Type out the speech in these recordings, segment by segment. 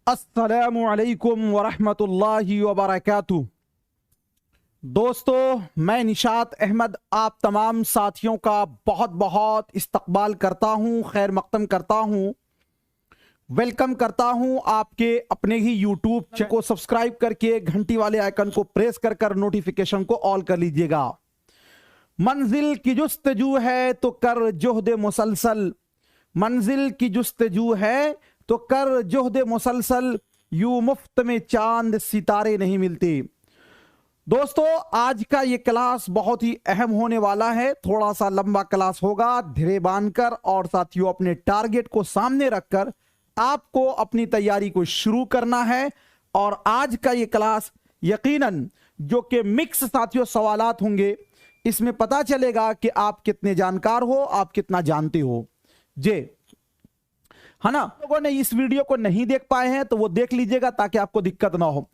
अस्सलामु अलैकुम वरहमतुल्लाहि वबरकातुहू। दोस्तों, मैं निशात अहमद आप तमाम साथियों का बहुत बहुत इस्तकबाल करता हूं, खैर मक़दम करता हूं, वेलकम करता हूं। आपके अपने ही यूट्यूब चैनल को सब्सक्राइब करके घंटी वाले आइकन को प्रेस कर नोटिफिकेशन को ऑल कर लीजिएगा। मंजिल की जुस्तजू है तो कर जोहदे मुसलसल, मंजिल की जुस्तजू है तो कर जोहदे मुसलसल, यूं मुफ्त में चांद सितारे नहीं मिलते। दोस्तों, आज का ये क्लास बहुत ही अहम होने वाला है। थोड़ा सा लंबा क्लास होगा, धीरे बांधकर और साथियों अपने टारगेट को सामने रखकर आपको अपनी तैयारी को शुरू करना है। और आज का ये क्लास यकीनन जो कि मिक्स साथियों सवालात होंगे, इसमें पता चलेगा कि आप कितने जानकार हो, आप कितना जानते हो जे, है ना। लोगों ने इस वीडियो को नहीं देख पाए हैं तो वो देख लीजिएगा ताकि आपको दिक्कत ना हो।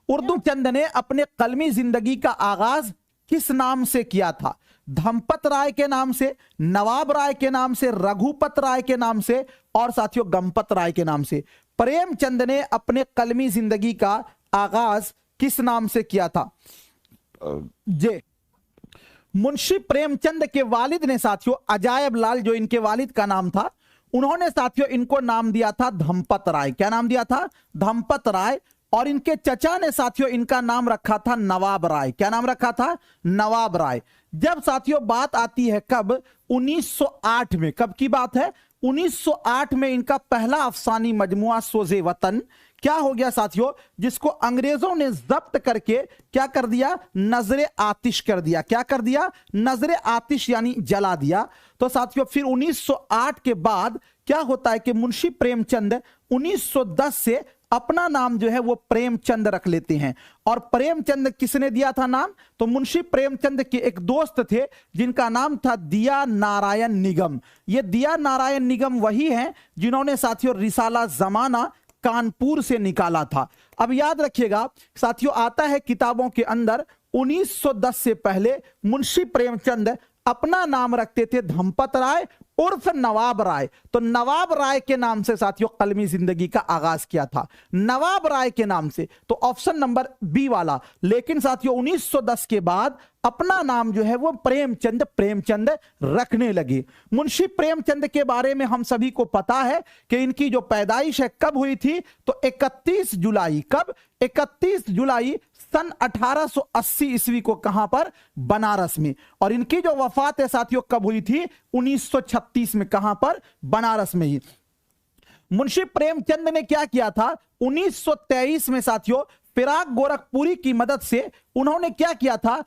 उर्दू चंद ने अपने कलमी जिंदगी का आगाज किस नाम से किया था? धम्पत राय के नाम से, नवाब राय के नाम से, रघुपत राय के नाम से और साथियों गंपत राय के नाम से। प्रेमचंद ने अपने कलमी जिंदगी का आगाज किस नाम से किया था? जे मुंशी प्रेमचंद के वालिद ने साथियों अजायब लाल, जो इनके वालिद का नाम था, उन्होंने साथियों इनको नाम दिया था धम्पत राय। क्या नाम दिया था? धम्पत राय। और इनके चचा ने साथियों इनका नाम रखा था नवाब राय। क्या नाम रखा था? नवाब राय। जब साथियों बात आती है कब? 1908 में। कब की बात है? 1908 में इनका पहला अफसानी मजमुआ सोज़े वतन क्या हो गया साथियों, जिसको अंग्रेजों ने जब्त करके क्या कर दिया? नजरे आतिश कर दिया। क्या कर दिया? नजरे आतिश यानी जला दिया। तो साथियों फिर 1908 के बाद क्या होता है कि मुंशी प्रेमचंद 1910 से अपना नाम जो है वो प्रेमचंद रख लेते हैं। और प्रेमचंद किसने दिया था नाम? तो मुंशी प्रेमचंद के एक दोस्त थे जिनका नाम था दिया नारायण निगम। ये दिया नारायण निगम वही हैं जिन्होंने साथियों रिसाला जमाना कानपुर से निकाला था। अब याद रखिएगा साथियों, आता है किताबों के अंदर 1910 से पहले मुंशी प्रेमचंद अपना नाम रखते थे धम्पत राय उर्फ नवाब राय। तो नवाब राय के नाम से साथियों कलमी जिंदगी का आगाज किया था, नवाब राय के नाम से। तो ऑप्शन नंबर बी वाला। लेकिन साथियों 1910 के बाद अपना नाम जो है वो प्रेमचंद रखने लगे। मुंशी प्रेमचंद के बारे में हम सभी को पता है कि इनकी जो पैदाइश है कब हुई थी? तो 31 जुलाई। कब? 31 जुलाई सन 1880 ईस्वी को। कहां पर? बनारस में। और इनकी जो वफात है साथियों कब हुई थी? 1936 में। कहां पर? बनारस में ही। मुंशी प्रेमचंद ने क्या किया था? 1923 में साथियों फिराक गोरखपुरी की मदद से उन्होंने क्या किया था?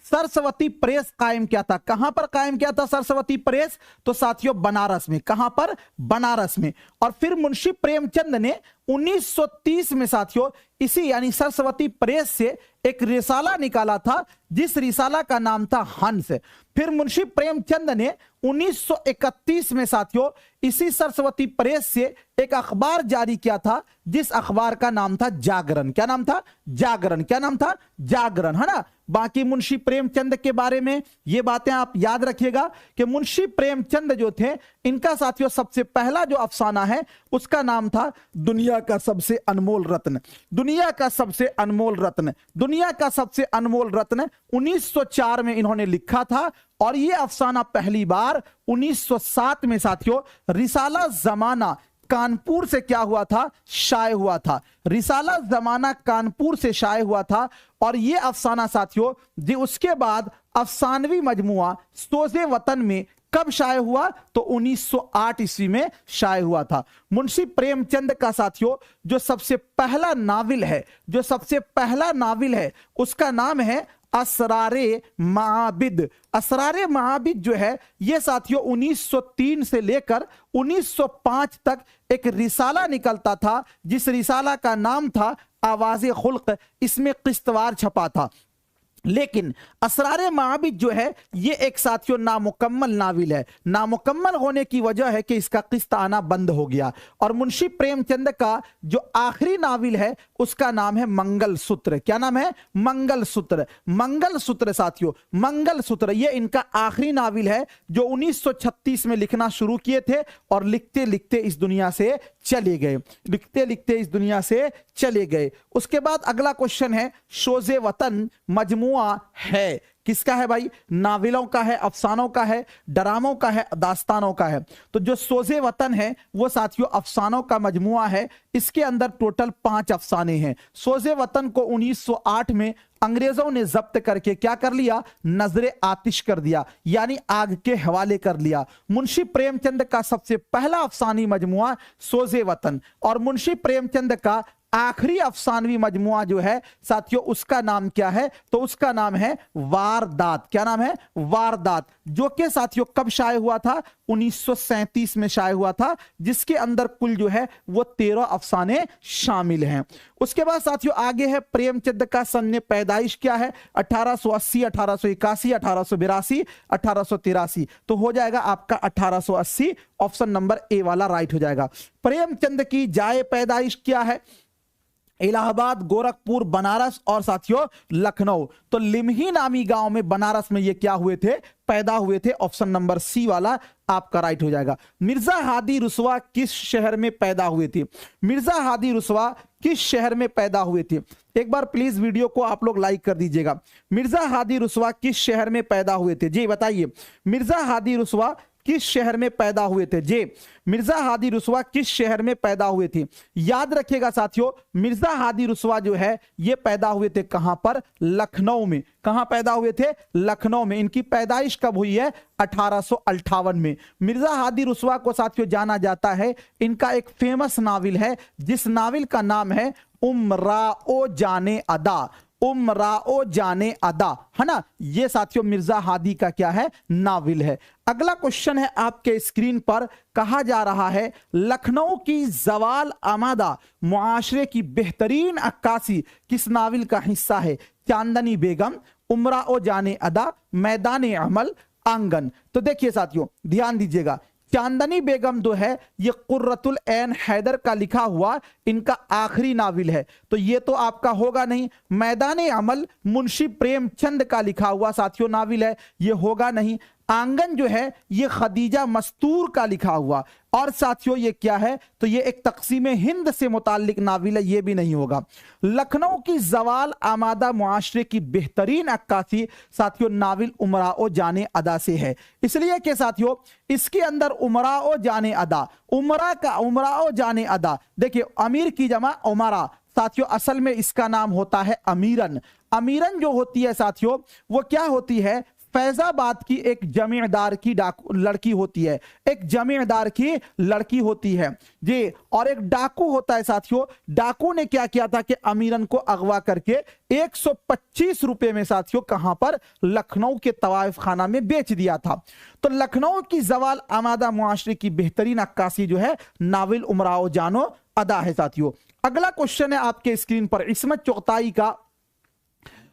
सरस्वती प्रेस कायम किया था। कहां पर कायम किया था सरस्वती प्रेस? तो साथियों बनारस में। कहां पर? बनारस में। और फिर मुंशी प्रेमचंद ने 1930 में साथियों इसी यानी सरस्वती प्रेस से एक रिसाला निकाला था जिस रिसाला का नाम था हंस। फिर मुंशी प्रेमचंद ने 1931 में साथियों इसी सरस्वती प्रेस से एक अखबार जारी किया था जिस अखबार का नाम था जागरण। क्या नाम था? जागरण। क्या नाम था? जागरण, है ना। बाकी मुंशी प्रेमचंद के बारे में ये बातें आप याद रखिएगा कि मुंशी प्रेमचंद जो थे इनका साथियों सबसे पहला जो अफसाना है उसका नाम था दुनिया का सबसे अनमोल रत्न। दुनिया का सबसे अनमोल रत्न, दुनिया का सबसे अनमोल रत्न 1904 में इन्होंने लिखा था। और यह अफसाना पहली बार 1907 में साथियों रिसाला जमाना कानपुर से क्या हुआ था? शाये हुआ था। रिसाला जमाना कानपुर से शाये हुआ था। और यह अफसाना साथियों जी उसके बाद अफसानवी मजमुआ सोज़े वतन में कब शाये हुआ? तो 1908 ईस्वी में शाये हुआ था। मुंशी प्रेमचंद का साथियों जो सबसे पहला नाविल है, जो सबसे पहला नाविल है उसका नाम है असरारे महाबिद। असरारे महाबिद जो है ये साथियों 1903 से लेकर 1905 तक एक रिसाला निकलता था जिस रिसाला का नाम था आवाज़े खुल्क। इसमें किस्तवार छपा था। लेकिन असरारे माबिद जो है ये एक साथियों नामुकम्मल नाविल है। नामुकम्मल होने की वजह है कि इसका किस्त आना बंद हो गया। और मुंशी प्रेमचंद का जो आखिरी नाविल है उसका नाम है मंगलसूत्र। क्या नाम है? मंगलसूत्र। मंगलसूत्र साथियों, मंगलसूत्र ये इनका आखिरी नाविल है जो 1936 में लिखना शुरू किए थे और लिखते लिखते इस दुनिया से चले गए, लिखते लिखते इस दुनिया से चले गए। उसके बाद अगला क्वेश्चन है, शोज़े वतन मजमुआ है, किसका है भाई? नाविलों का है, अफसानों का है, डरामों का है, दास्तानों का है। तो जो शोज़े वतन है वो साथियों अफसानों का मजमुआ है। इसके अंदर टोटल 5 अफसाने हैं। शोज़े वतन को 1908 में अंग्रेजों ने जब्त करके क्या कर लिया? नजरे आतिश कर दिया, यानी आग के हवाले कर लिया। मुंशी प्रेमचंद का सबसे पहला अफसानी मजमुआ शोज़े वतन और मुंशी प्रेमचंद का आखिरी अफसानवी मजमुआ जो है साथियों उसका नाम क्या है? तो उसका नाम है वारदात। क्या नाम है? वारदात, जो कि साथियों कब शाये हुआ था? 1937 में शाये हुआ था, जिसके अंदर कुल जो है वो 13 अफसाने शामिल हैं। उसके बाद साथियों आगे है प्रेमचंद का सन्ने पैदाइश क्या है? 1880, 1881, 1882, 1883। तो हो जाएगा आपका 1880, ऑप्शन नंबर ए वाला राइट हो जाएगा। प्रेमचंद की जाए पैदाइश क्या है? इलाहाबाद, गोरखपुर, बनारस और साथियों लखनऊ। तो लिम्ही नामी गांव में बनारस में ये क्या हुए थे? पैदा हुए थे। ऑप्शन नंबर सी वाला आपका राइट हो जाएगा। मिर्जा हादी रुस्वा किस शहर में पैदा हुए थे? मिर्जा हादी रुस्वा किस शहर में पैदा हुए थे? एक बार प्लीज वीडियो को आप लोग लाइक कर दीजिएगा। मिर्जा हादी रुस्वा किस शहर में पैदा हुए थे? जी बताइए, मिर्जा हादी रुस्वा किस शहर में पैदा हुए थे? जे मिर्जा हादी रुस्वा किस शहर में पैदा हुए थे? याद रखिएगा साथियों, मिर्जा हादी रुस्वा जो है ये पैदा हुए थे कहां पर? लखनऊ में। कहां पैदा हुए थे? लखनऊ में। इनकी पैदाइश कब हुई है? 1858 में। मिर्जा हादी रुस्वा को साथियों जाना जाता है, इनका एक फेमस नाविल है जिस नाविल का नाम है उमराओ जाने अदा। उमराओ जाने अदा, है ना? ये साथियों मिर्जा हादी का क्या है? नाविल है। अगला क्वेश्चन है आपके स्क्रीन पर, कहा जा रहा है लखनऊ की जवाल आमादा मुआशरे की बेहतरीन अक्कासी किस नाविल का हिस्सा है? चांदनी बेगम, उमराओ जाने अदा, मैदान अमल, आंगन। तो देखिए साथियों ध्यान दीजिएगा, चांदनी बेगम जो है ये कुर्रतुल ऐन हैदर का लिखा हुआ इनका आखिरी नाविल है, तो ये तो आपका होगा नहीं। मैदान अमल मुंशी प्रेमचंद का लिखा हुआ साथियों नाविल है, ये होगा नहीं। आंगन जो है ये खदीजा मस्तूर का लिखा हुआ, और साथियों ये क्या है? तो ये एक तकसीम हिंद से मुताल्लिक नाविल है, ये भी नहीं होगा। लखनऊ की जवाल आमादा मुआशरे की बेहतरीन अक्कासी साथियों नाविल उमराओ जाने अदा से है, इसलिए कि साथियों इसके अंदर उमराओ जाने अदा, उमरा का उमराओ जाने अदा, देखिए अमीर की जमा उमरा साथियों, असल में इसका नाम होता है अमीरन। अमीरन जो होती है साथियों वो क्या होती है? फैजाबाद की एक जमींदार की लड़की होती है, एक जमींदार की लड़की होती है जी। और एक डाकू होता है साथियों, डाकू ने क्या किया था कि अमीरन को अगवा करके 125 रुपए में साथियों कहां पर? लखनऊ के तवाइफ खाना में बेच दिया था। तो लखनऊ की जवाल आमादा मुआशरे की बेहतरीन अक्कासी जो है नाविल उमराओ जानो अदा है साथियों। अगला क्वेश्चन है आपके स्क्रीन पर, इस्मत चुगताई का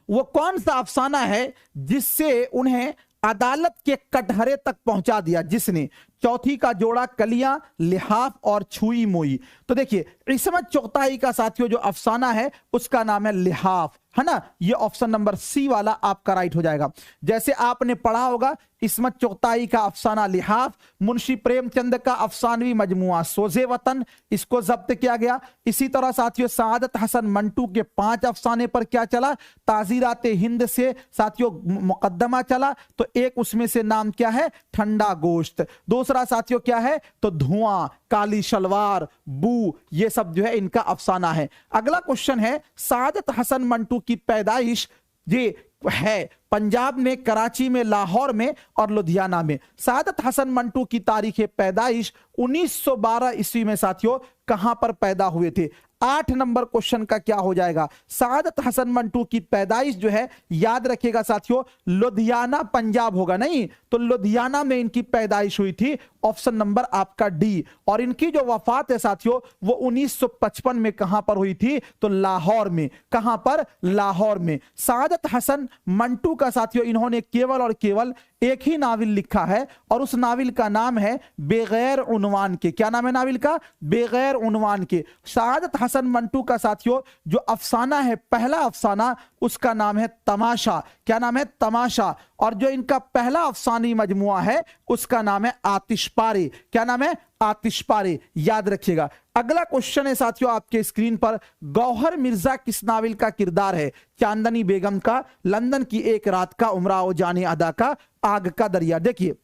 वो कौन सा अफसाना है जिससे उन्हें अदालत के कटहरे तक पहुंचा दिया? जिसने चौथी का जोड़ा कलियां, लिहाफ और छुई मोई। तो देखिए इस्मत चुगताई का साथियों जो अफसाना है उसका नाम है लिहाफ, है ना? ये ऑप्शन नंबर सी वाला आपका राइट हो जाएगा। जैसे आपने पढ़ा होगा इस्मत चुगताई का अफसाना लिहाफ, मुंशी प्रेमचंद का अफसानवी मजमुआ शोज़े वतन, इसको जब्त किया गया। इसी तरह साथियों सआदत हसन मंटू के 5 अफसाने पर क्या चला? ताज़ीरात हिंद से साथियों मुकदमा चला, तो एक उसमें से नाम क्या है? ठंडा गोश्त। दूसरा साथियों क्या है? तो धुआं, काली शलवार, बू, ये सब जो है इनका अफसाना है। अगला क्वेश्चन है सआदत हसन मंटू की पैदाइश ये है पंजाब में, कराची में, लाहौर में और लुधियाना में। सआदत हसन मंटू की तारीख पैदाइश 1912 ईस्वी में साथियों कहां पर पैदा हुए थे? 8 नंबर क्वेश्चन का क्या हो जाएगा? सआदत हसन मंटू की पैदाइश जो है, याद रखिएगा साथियों, लुधियाना पंजाब होगा, नहीं तो लुधियाना में इनकी पैदाइश हुई थी, ऑप्शन नंबर आपका डी। और इनकी जो वफात है साथियों वो 1955 में कहां पर हुई थी? तो लाहौर में। कहां पर? लाहौर में। सआदत हसन मंटू का साथियों इन्होंने केवल और केवल एक ही नावल लिखा है और उस नावल का नाम है बेगैर उन्वान के। क्या नाम है नावल का? बेगैर उन्वान के। सआदत हसन मंटू का साथियों जो अफसाना है, पहला अफसाना, उसका नाम है तमाशा। क्या नाम है? तमाशा। और जो इनका पहला अफसानी मजमुआ है उसका नाम है आतिशपारे। क्या नाम है? आतिशपारे। याद रखिएगा। अगला क्वेश्चन है साथियों आपके स्क्रीन पर, गौहर मिर्जा किस नावल का किरदार है? चांदनी बेगम का, लंदन की एक रात का, उमराओ जाने अदा का, आग का दरिया। देखिए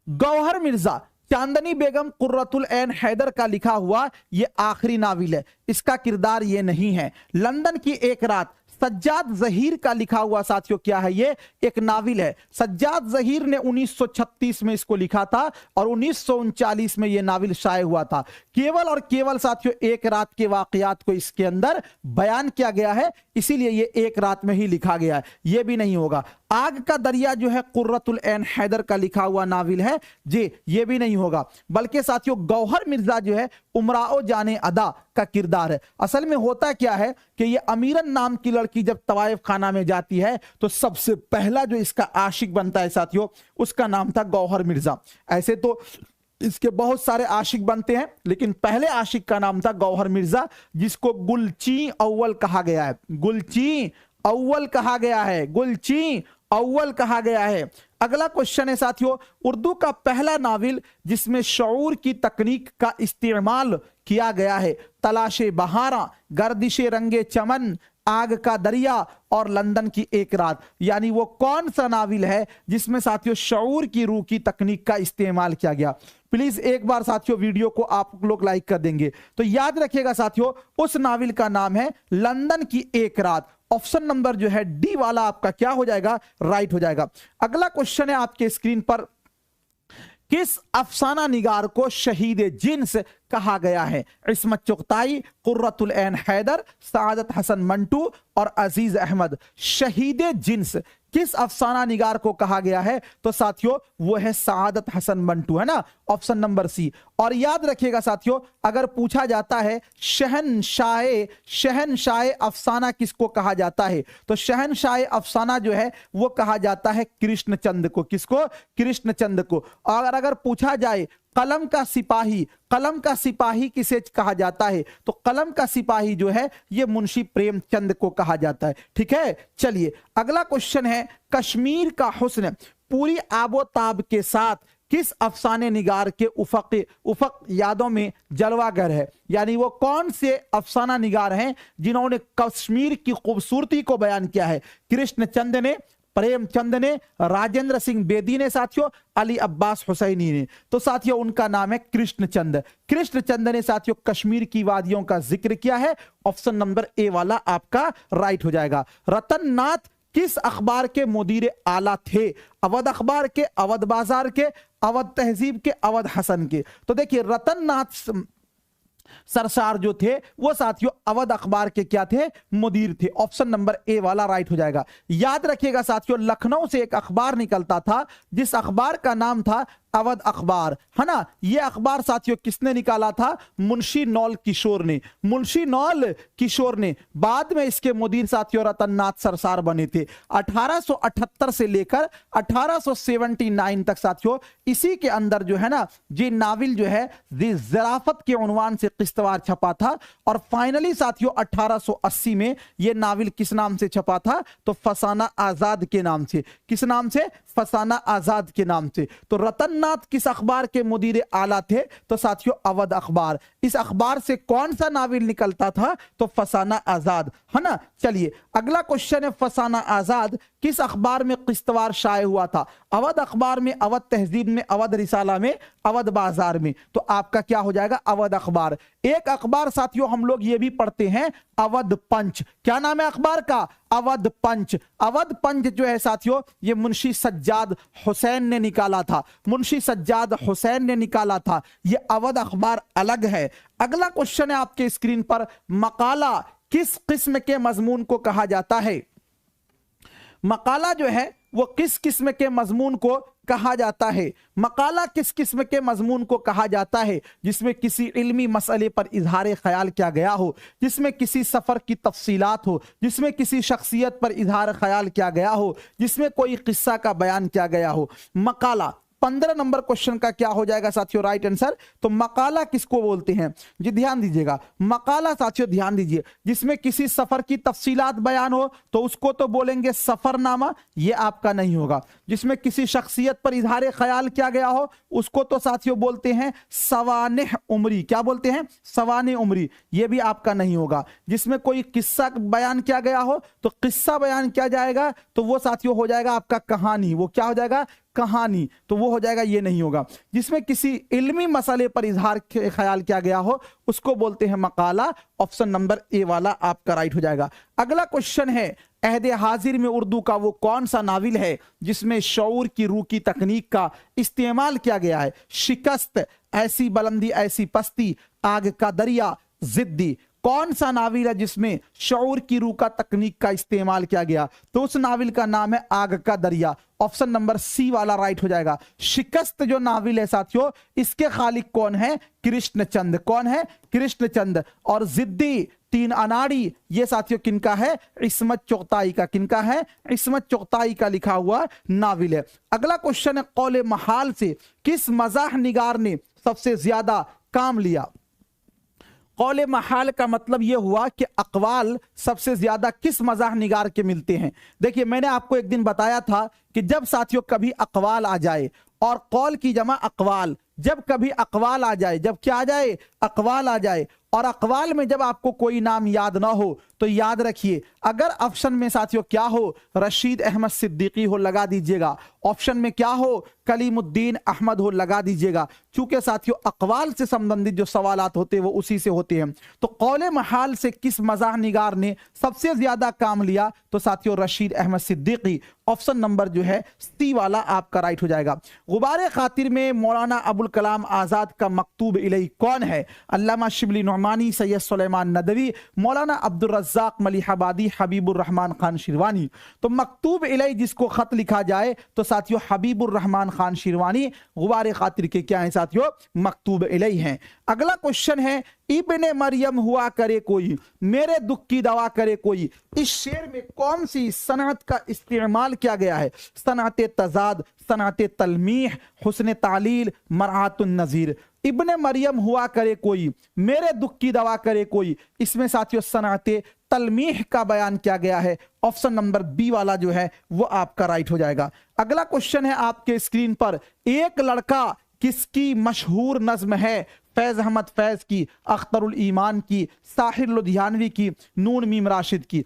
गौहर मिर्जा चांदनी बेगम कुर्रतुल ऐन हैदर का लिखा हुआ ये आखिरी नावल है, इसका किरदार ये नहीं है। लंदन की एक रात सज्जाद जहीर का लिखा हुआ साथियों क्या है? ये एक नावल है। सज्जाद जहीर ने 1936 में इसको लिखा था और 1939 में ये नावल शाये हुआ था। केवल और केवल साथियों एक रात के वाकयात को इसके अंदर बयान किया गया है, इसीलिए ये एक रात में ही लिखा गया है, ये भी नहीं होगा। आग का दरिया जो है कुर्रतुल ऐन हैदर का लिखा हुआ नावल है जी, ये भी नहीं होगा। बल्कि साथियों गौहर मिर्जा जो है उमराओ जाने अदा का किरदार है। असल में होता क्या है कि ये अमीरन नाम की लड़की जब तवाइफ खाना में जाती है तो सबसे पहला जो इसका आशिक बनता है साथियों उसका नाम था गौहर मिर्जा। ऐसे तो इसके बहुत सारे आशिक बनते हैं लेकिन पहले आशिक का नाम था गौहर मिर्जा, जिसको गुलची अव्वल कहा गया है। गुलची अव्वल कहा गया है, गुलची अव्वल कहा गया है। अगला क्वेश्चन है साथियों, उर्दू का पहला नावल जिसमें शऊर की तकनीक का इस्तेमाल किया गया है, तलाशे बहारा, गर्दिशे रंगे चमन, आग का दरिया और लंदन की एक रात। यानी वो कौन सा नावल है जिसमें साथियों शऊर की रूह की तकनीक का इस्तेमाल किया गया? प्लीज एक बार साथियों वीडियो को आप लोग लाइक कर देंगे तो याद रखिएगा साथियों उस नावल का नाम है लंदन की एक रात। ऑप्शन नंबर जो है डी वाला आपका क्या हो जाएगा? राइट हो जाएगा। अगला क्वेश्चन है आपके स्क्रीन पर, किस अफसाना निगार को शहीद जिन्स कहा गया है? इस्मत चुगताई, कुर्रतुल ऐन हैदर, सआदत हसन मंटू और अजीज अहमद। शहीद जिन्स किस अफसाना निगार को कहा गया है? तो साथियों वो है सआदत हसन मंटू, है ना, ऑप्शन नंबर सी। और याद रखिएगा साथियों अगर पूछा जाता है शहनशाह अफसाना किसको कहा जाता है तो शहनशाह अफसाना जो है वो कहा जाता है कृष्णचंद को। किसको? कृष्णचंद को। और अगर पूछा जाए कलम का सिपाही किसे कहा जाता है तो कलम का सिपाही जो है ये मुंशी प्रेमचंद को कहा जाता है। ठीक है, चलिए अगला क्वेश्चन है, कश्मीर का हुस्न पूरी आबोताब के साथ किस अफसाने निगार के उफक यादों में जलवागर है? यानी वो कौन से अफसाना निगार हैं जिन्होंने कश्मीर की खूबसूरती को बयान किया है? कृष्णचंद ने, प्रेमचंद ने, राजेंद्र सिंह बेदी ने साथियों, अली अब्बास हुसैनी ने। तो साथियों उनका नाम है कृष्णचंद। कृष्णचंद ने साथियों कश्मीर की वादियों का जिक्र किया है। ऑप्शन नंबर ए वाला आपका राइट हो जाएगा। रतन नाथ किस अखबार के मुदीर आला थे? अवध अखबार के, अवध बाजार के, अवध तहजीब के, अवध हसन के। तो देखिए रतन नाथ सरसार जो थे वो साथियों अवध अखबार के क्या थे? मुदीर थे। ऑप्शन नंबर ए वाला राइट हो जाएगा। याद रखिएगा साथियों लखनऊ से एक अखबार निकलता था जिस अखबार का नाम था अवध अखबार, है ना। यह अखबार साथियों किसने निकाला था? मुंशी नौल किशोर ने। मुंशी नौल किशोर ने। बाद में इसके मुदीर साथियों रतननाथ सरसार बने थे। 1878 से लेकर 1879 तक साथियों इसी के अंदर जो है ना ये नावल जो है ज़राफत के उन्वान से किस्तवार छपा था और फाइनली साथियों 1880 में यह नावल किस नाम से छपा था? तो फसाना आजाद के नाम से। किस नाम से? फसाना आजाद के नाम से। तो रतननाथ किस अखबार के मुदीर आला थे? तो साथियों अवध अखबार। इस अखबार से कौन सा नावल निकलता था? तो फसाना आजाद, है ना। चलिए अगला क्वेश्चन है, फसाना आजाद किस अखबार में किस्तवार शाये हुआ था? अवध अखबार में, अवध तहजीब में, अवध रिसाला में, अवध बाजार में, तो आपका क्या हो जाएगा अवध अखबार। एक अखबार साथियों हम लोग ये भी पढ़ते हैं अवध पंच। क्या नाम है अखबार का? अवध पंच। अवध पंच जो है साथियों ये मुंशी सज्जाद हुसैन ने निकाला था, मुंशी सज्जाद हुसैन ने निकाला था। ये अवध अखबार अलग है। अगला क्वेश्चन है आपके स्क्रीन पर, मकाला किस किस्म के मजमून को कहा जाता है? मकाला जो है वो किस किस्म के मजमून को कहा जाता है? मकाला किस किस्म के मजमून को कहा जाता है? जिसमें किसी इल्मी मसले पर इजहार ख्याल किया गया हो, जिसमें किसी सफर की तफसीलात हो, जिसमें किसी शख्सियत पर इजहार ख्याल किया गया हो, जिसमें कोई किस्सा का बयान किया गया हो। मकाला 15 नंबर क्वेश्चन का क्या हो जाएगा साथियों राइट आंसर? तो मकाला किसको बोलते हैं जी? ध्यान दीजिएगा, मकाला साथियों ध्यान दीजिए, जिसमें किसी सफर की तफसीलात बयान हो तो उसको तो बोलेंगे सफरनामा, ये आपका नहीं होगा। जिसमें किसी शख्सियत पर इजहार ख्याल किया गया हो उसको तो साथियों बोलते हैं सवानेह उमरी। क्या बोलते हैं? सवानेह उमरी, ये भी आपका नहीं होगा। जिसमें कोई किस्सा बयान किया गया हो तो किस्सा बयान किया जाएगा तो वो साथियों हो जाएगा आपका कहानी। वो क्या हो जाएगा? कहानी, तो वो हो जाएगा, ये नहीं होगा। जिसमें किसी इल्मी मसले पर इजहार ख्याल किया गया हो उसको बोलते हैं मकाला। ऑप्शन नंबर ए वाला आपका राइट हो जाएगा। अगला क्वेश्चन है, अहद हाजिर में उर्दू का वो कौन सा नाविल है जिसमें शऊर की रूह की तकनीक का इस्तेमाल किया गया है? शिकस्त, ऐसी बुलंदी ऐसी पस्ती, आग का दरिया, जिद्दी। कौन सा नाविल है जिसमें शऊर की रूह का तकनीक का इस्तेमाल किया गया? तो उस नाविल का नाम है आग का दरिया। ऑप्शन नंबर सी वाला राइट हो जाएगा। शिकस्त जो नाविल है साथियों इसके खालिक कौन है? कृष्णचंद। कौन है? कृष्णचंद। और जिद्दी, तीन अनाड़ी, ये साथियों किनका है? इस्मत चुगताई का। किनका है? इस्मत चुगताई का लिखा हुआ नाविल है। अगला क्वेश्चन है, कौले महाल से किस मजाह निगार ने सबसे ज्यादा काम लिया? कौले महाल का मतलब यह हुआ कि अकवाल सबसे ज्यादा किस मजाह निगार के मिलते हैं। देखिए मैंने आपको एक दिन बताया था कि जब साथियों कभी अकवाल आ जाए, और कौल की जमा अकवाल, जब कभी अकवाल आ जाए, जब क्या आ जाए? अकवाल आ जाए, और अकवाल में जब आपको कोई नाम याद ना हो तो याद रखिए, अगर ऑप्शन में साथियों क्या हो? रशीद अहमद सिद्दीकी हो, लगा दीजिएगा। ऑप्शन में क्या हो? कलीमुद्दीन अहमद हो, लगा दीजिएगा। चूंकि साथियों अकवाल से संबंधित जो सवालात होते हैं वो उसी से होते हैं। तो कौले महाल से किस मजाह निगार ने सबसे ज्यादा काम लिया? तो साथियों रशीद अहमद सिद्दीकी। ऑप्शन नंबर जो है सी वाला आपका राइट हो जाएगा। गुबारे खातिर में मौलाना अबुल कलाम आजाद का मकतूब इलैहि कौन है? अल्लामा शिबली नुमानी, सैयद सुलेमान नदवी, मौलाना अब्दुल रज़्ज़ाक मलिहाबादी, हबीबुर रहमान खान शिरवानी। तो मकतूब इलैहि जिसको खत लिखा जाए तो साथियों हबीबुर रहमान खान शिरवानी गुबारे खातिर के क्या है साथियों? मकतूब इलैहि हैं। अगला क्वेश्चन है, इब्ने मरियम हुआ करे कोई, मेरे दुख की दवा करे कोई, इस शेर में कौन सी सनअत का इस्तेमाल किया गया है? सनअत तजाद, सनअत तलमीह, हुस्न तालील, मरआतुन नजीर। इब्ने मरियम हुआ करे कोई, मेरे दुख की दवा करे कोई, इसमें साथियों सनअत तलमीह का बयान किया गया है। ऑप्शन नंबर बी वाला जो है वो आपका राइट हो जाएगा। अगला क्वेश्चन है आपके स्क्रीन पर, एक लड़का किसकी मशहूर नज्म है? फैज अहमद फैज की, अख्तरुल ईमान की, साहिर लुधियानवी की, नून मीम राशिद की।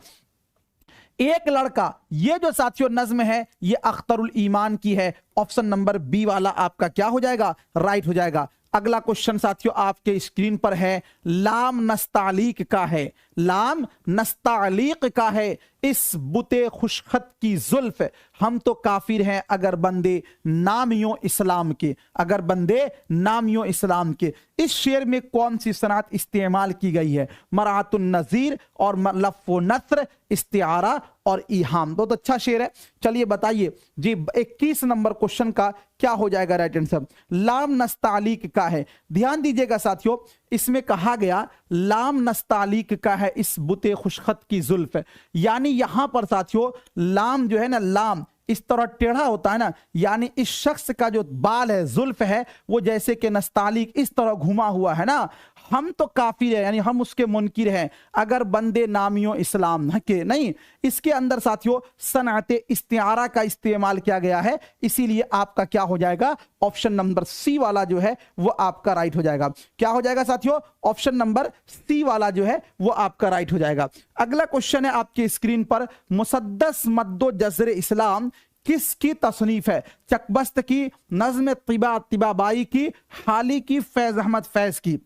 एक लड़का, ये जो साथियों नज्म है ये अख्तरुल ईमान की है। ऑप्शन नंबर बी वाला आपका क्या हो जाएगा? राइट हो जाएगा। अगला क्वेश्चन साथियों आपके स्क्रीन पर है, लाम नस्तालीक का है, लाम नस्तालीक का है, इस बुते खुशखत की जुल्फ, हम तो काफिर हैं अगर बंदे नामियों इस्लाम के, अगर बंदे नामियों इस्लाम के। इस शेर में कौन सी सनअत इस्तेमाल की गई है? मरातुन नजीर और लफ़ नस्र, इस्तिआरा और इहाम। बहुत अच्छा शेर है। चलिए बताइए जी 21 नंबर क्वेश्चन का क्या हो जाएगा राइट आंसर? लाम नस्तालीक का है। ध्यान दीजिएगा साथियों, इसमें कहा गया लाम नस्तालीक का है इस बुते खुशखत की जुल्फ, यानी यहां पर साथियों लाम जो है ना, लाम इस तरह टेढ़ा होता है ना, यानी इस शख्स का जो बाल है, जुल्फ है, वो जैसे कि नस्तालिक इस तरह घुमा हुआ है ना। हम तो काफिर है, यानी हम उसके मुनकिर हैं अगर बंदे नामियों इस्लाम के नहीं। इसके अंदर साथियों सनअत इस्तिआरा का इस्तेमाल किया गया है, इसीलिए आपका क्या हो जाएगा? ऑप्शन नंबर सी वाला जो है वो आपका राइट हो जाएगा। क्या हो जाएगा साथियों? ऑप्शन नंबर सी वाला जो है वो आपका राइट हो जाएगा। अगला क्वेश्चन है आपके स्क्रीन पर, मुसद्दस मद्दो जज़र इस्लाम किसकी तसनीफ है? चकबस्त की, नज़्म तिबाबाई की, हाली की, फैज अहमद फैज की।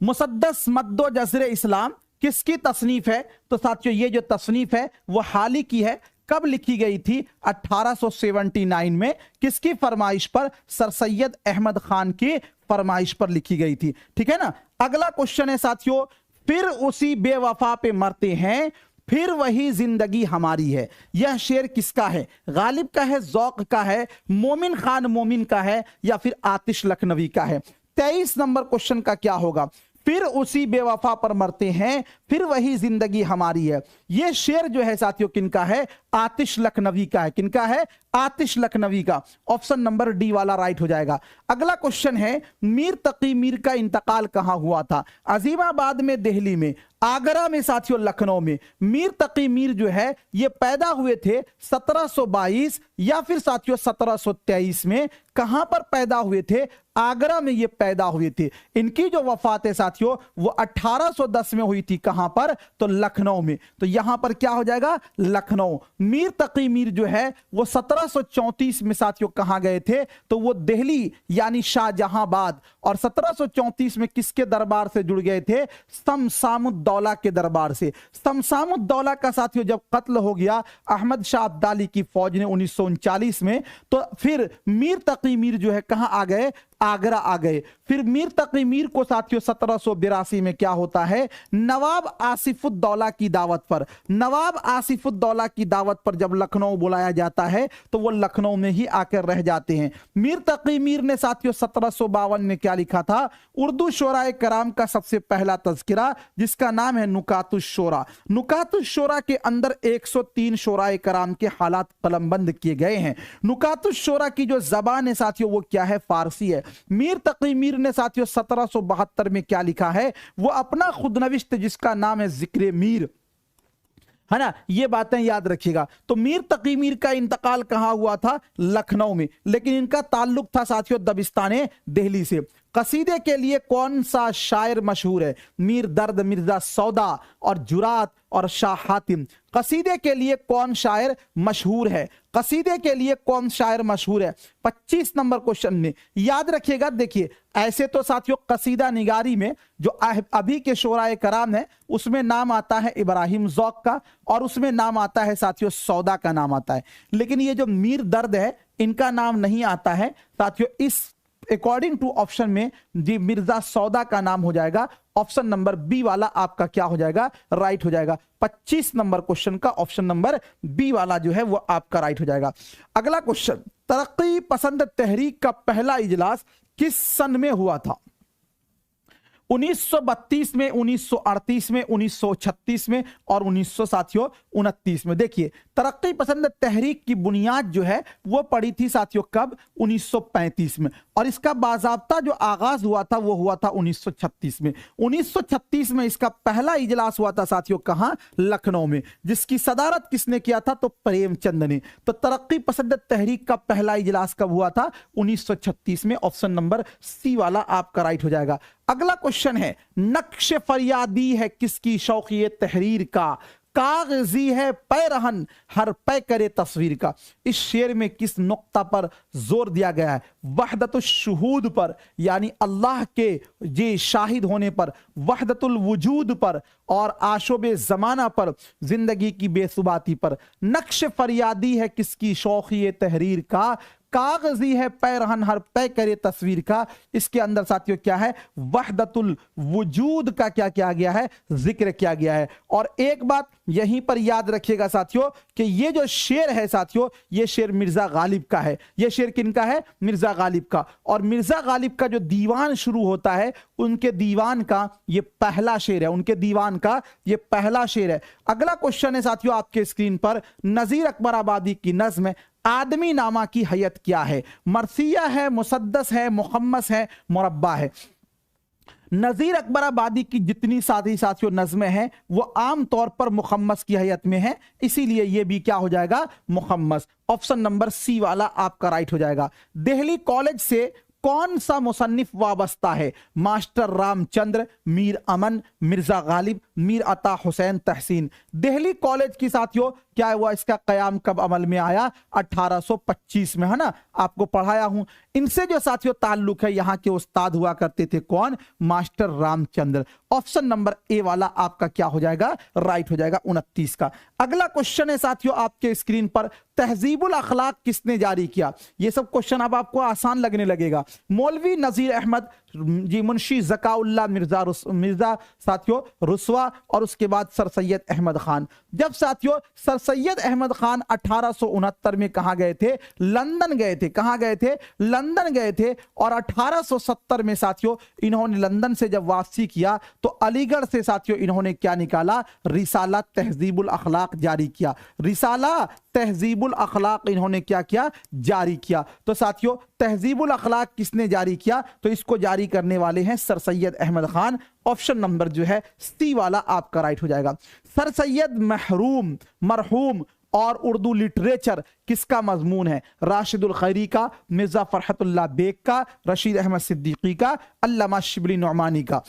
मुसद्दस मद्दो जज़र इस्लाम किसकी तसनीफ है? तो साथियों ये जो तसनीफ है वो हाली की है। कब लिखी गई थी? 1879 में। किसकी फरमाइश पर? सर सैयद अहमद खान की फरमाइश पर लिखी गई थी। ठीक है ना। अगला क्वेश्चन है साथियों, फिर उसी बेवफा पे मरते हैं, फिर वही जिंदगी हमारी है। यह शेर किसका है? गालिब का है, ज़ौक़ का है, मोमिन खान मोमिन का है, या फिर आतिश लखनवी का है? 23 नंबर क्वेश्चन का क्या होगा? फिर उसी बेवफा पर मरते हैं, फिर वही जिंदगी हमारी है। यह शेर जो है साथियों किनका है? आतिश लखनवी का है। किनका है? आतिश लखनवी का। ऑप्शन नंबर डी वाला राइट हो जाएगा। अगला क्वेश्चन है, मीर तकी मीर का इंतकाल कहां हुआ था? अजीमाबाद में, दिल्ली में, आगरा में, साथियों लखनऊ में। मीर तकी मीर जो है ये पैदा हुए थे 1722 या फिर साथियों 1723 में। कहां पर पैदा हुए थे? आगरा में ये पैदा हुए थे। इनकी जो वफात है साथियों वो 1810 में हुई थी। कहां पर? तो लखनऊ में। तो यहां पर क्या हो जाएगा? लखनऊ। मीर तकी मीर जो है वो 1734 में साथियों कहां गए थे? तो वो दिल्ली यानी शाहजहांबाद। और 1734 में किसके दरबार से जुड़ गए थे? शमशामुद्दौला के दरबार से। शमशामुद्दौला का साथियों जब कत्ल हो गया अहमद शाह अब्दाली की फौज ने 1939 में, तो फिर मीर तकी मीर जो है कहां आ गए? आगरा आ गए। फिर मीर तकी मीर को साथियों 1782 में क्या होता है? नवाब आसिफुद्दौला की दावत पर, नवाब आसिफुद्दौला की दावत पर जब लखनऊ बुलाया जाता है तो वो लखनऊ में ही आकर रह जाते हैं। मीर तकी मीर ने साथियों 1752 में क्या लिखा था? उर्दू शोराए कराम का सबसे पहला तज़किरा जिसका नाम है नुकातुश शोरा। नुकातुश शोरा के अंदर 103 शोराए कराम के हालात कलमबंद किए गए हैं। नुकातुश शोरा की जो जबान है साथियों वो क्या है? फारसी है। मीर तकी मीर ने साथियों 1772 में क्या लिखा है? वो अपना खुदनविश्त जिसका नाम है जिक्र मीर, है ना। ये बातें याद रखिएगा। तो मीर तकी मीर का इंतकाल कहां हुआ था? लखनऊ में। लेकिन इनका ताल्लुक था साथियों दबिस्तान दिल्ली से। कसीदे के लिए कौन सा शायर मशहूर है? मीर दर्द, मिर्जा सौदा और जुरात और शाह हातिम। कसीदे के लिए कौन शायर मशहूर है? कसीदे के लिए कौन शायर मशहूर है? 25 नंबर क्वेश्चन में याद रखिएगा। देखिए ऐसे तो साथियों कसीदा निगारी में जो अभी के शोराए कराम है उसमें नाम आता है इब्राहिम ज़ौक़ का और उसमें नाम आता है साथियों सौदा का नाम आता है। लेकिन ये जो मीर दर्द है इनका नाम नहीं आता है साथियों। इस अकॉर्डिंग टू ऑप्शन में जी मिर्जा सौदा का नाम हो जाएगा। ऑप्शन नंबर बी वाला आपका क्या हो जाएगा? राइट हो जाएगा। 25 नंबर क्वेश्चन का ऑप्शन नंबर बी वाला जो है वो आपका राइट हो जाएगा। अगला क्वेश्चन, तरक्की पसंद तहरीक का पहला इजलास किस सन में हुआ था? 1932 में, 1938 में, 1936 में और 1929 में। देखिए तरक्की पसंद तहरीक की बुनियाद जो है वो पड़ी थी साथियों कब? 1935 में। और इसका बाज़ाब्ता जो आगाज हुआ था वो हुआ था 1936 में। 1936 में इसका पहला इजलास हुआ था साथियों कहां? लखनऊ में। जिसकी सदारत किसने किया था? तो प्रेमचंद ने। तो तरक्की पसंद तहरीक का पहला इजलास कब हुआ था? 1936 में। ऑप्शन नंबर सी वाला आपका राइट हो जाएगा। अगला क्वेश्चन है, नक्श फरियादी है किसकी शौक़िए तहरीर का? कागजी है पैरहन हर पै करे तस्वीर का। इस शेर में किस नुक्ता पर जोर दिया गया है? वहदतुल शुहूद पर, यानी अल्लाह के जे शाहिद होने पर, वहदतुल वजूद पर और आशोबे जमाना पर, जिंदगी की बेसुबाती पर। नक्श फरियादी है किसकी शौक़िए तहरीर का? कागजी है पैरहन हर पै करे तस्वीर का। इसके अंदर साथियों क्या है? वहदतुल वजूद का क्या किया गया है? जिक्र किया गया है। और एक बात यहीं पर याद रखिएगा साथियों कि ये जो शेर है साथियों ये शेर मिर्जा गालिब का है। ये शेर किनका है? मिर्जा गालिब का। और मिर्जा गालिब का जो दीवान शुरू होता है उनके दीवान का ये पहला शेर है। उनके दीवान का ये पहला शेर है। अगला क्वेश्चन है साथियों आपके स्क्रीन पर, नजीर अकबर आबादी की नज्म आदमी नामा की हैयत क्या है? मरसिया है, मुसद्दस है, मुखम्मस है, मुरब्बा है। नजीर अकबर आबादी की जितनी साथियों नज़में हैं वो आम तौर पर मुखम्मस की हैयत में है, इसीलिए ये भी क्या हो जाएगा? मुखम्मस। ऑप्शन नंबर सी वाला आपका राइट हो जाएगा। दिल्ली कॉलेज से कौन सा मुसन्निफ वाबस्ता है? मास्टर रामचंद्र, मीर अमन, मिर्जा गालिब, मीर अता हुसैन तहसीन। दिल्ली कॉलेज की साथियों क्या हुआ, इसका कयाम कब अमल में आया, 1825 में, है ना, आपको पढ़ाया हूं। इनसे जो साथियों ताल्लुक है, यहां के उस्ताद हुआ करते थे कौन, मास्टर रामचंद्र। ऑप्शन नंबर ए वाला आपका क्या हो जाएगा, राइट हो जाएगा 29 का। अगला क्वेश्चन है साथियों आपके स्क्रीन पर, तहजीबुल अखलाक किसने जारी किया। ये सब क्वेश्चन अब आपको आसान लगने लगेगा। मौलवी नजीर अहमद जी, मुंशी ज़काउल्लाह मिर्जा साथियों रुस्वा, और उसके बाद सर सैयद अहमद खान। जब साथियों सर सैयद अहमद खान 1869 में कहाँ गए थे, लंदन गए थे। कहाँ गए थे, लंदन गए थे। और 1870 में साथियों इन्होंने लंदन से जब वापसी किया तो अलीगढ़ से साथियों इन्होंने क्या निकाला, रिसाला तहजीबुल अखलाक जारी किया। रिसाला तहजीबुल अखलाक इन्होंने क्या किया, जारी किया। तो साथियों तहजीबुल अखलाक किसने जारी किया, तो इसको जारी करने वाले हैं sir Syed Ahmed Khan. Option number जो है सी वाला आपका राइट हो जाएगा। सर सैयद मरहूम और उर्दू लिटरेचर किसका मजमून है, राशिदुल खैरी का, मिर्जा फरहतुल्लाह बेग का, रशीद अहमद सिद्दीकी का, अल्लामा शिबली नुमानी का।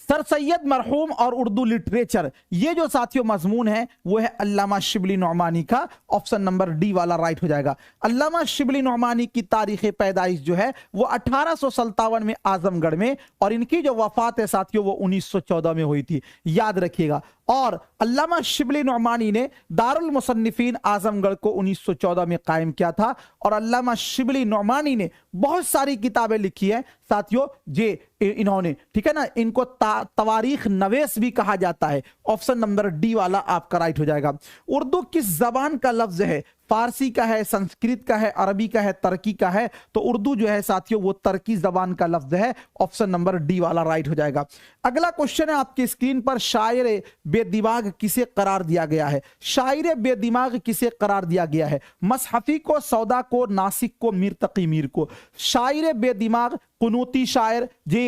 सर सैयद मरहूम और उर्दू लिटरेचर, ये जो साथियों मजमून है वो है अल्लामा शिबली नुमानी का। ऑप्शन नंबर डी वाला राइट हो जाएगा। अल्लामा शिबली नुमानी की तारीख पैदाइश जो है वो 1857 में आजमगढ़ में, और इनकी जो वफात है साथियों वो 1914 में हुई थी, याद रखिएगा। और अल्लामा शिबली नुमानी ने दारुल मुसन्निफीन आजमगढ़ को 1914 में कायम किया था। और अल्लामा शिबली नुमानी ने बहुत सारी किताबें लिखी है साथियों जे इन्होंने, ठीक है ना, इनको तवारीख नवेस भी कहा जाता है। ऑप्शन नंबर डी वाला आपका राइट हो जाएगा। उर्दू किस जबान का लफ्ज है, फारसी का है, संस्कृत का है, अरबी का है, तुर्की का है। तो उर्दू जो है साथियों वो तुर्की जबान का लफ्ज है। ऑप्शन नंबर डी वाला राइट हो जाएगा। अगला क्वेश्चन है आपकी स्क्रीन पर, शायर बेदिमाग किसे करार दिया गया है। शायर बेदिमाग किसे करार दिया गया है, मसहफी को, सौदा को, नासिक को, मीर तकी मीर को। शायर बेदिमाग कुनूती शायर जे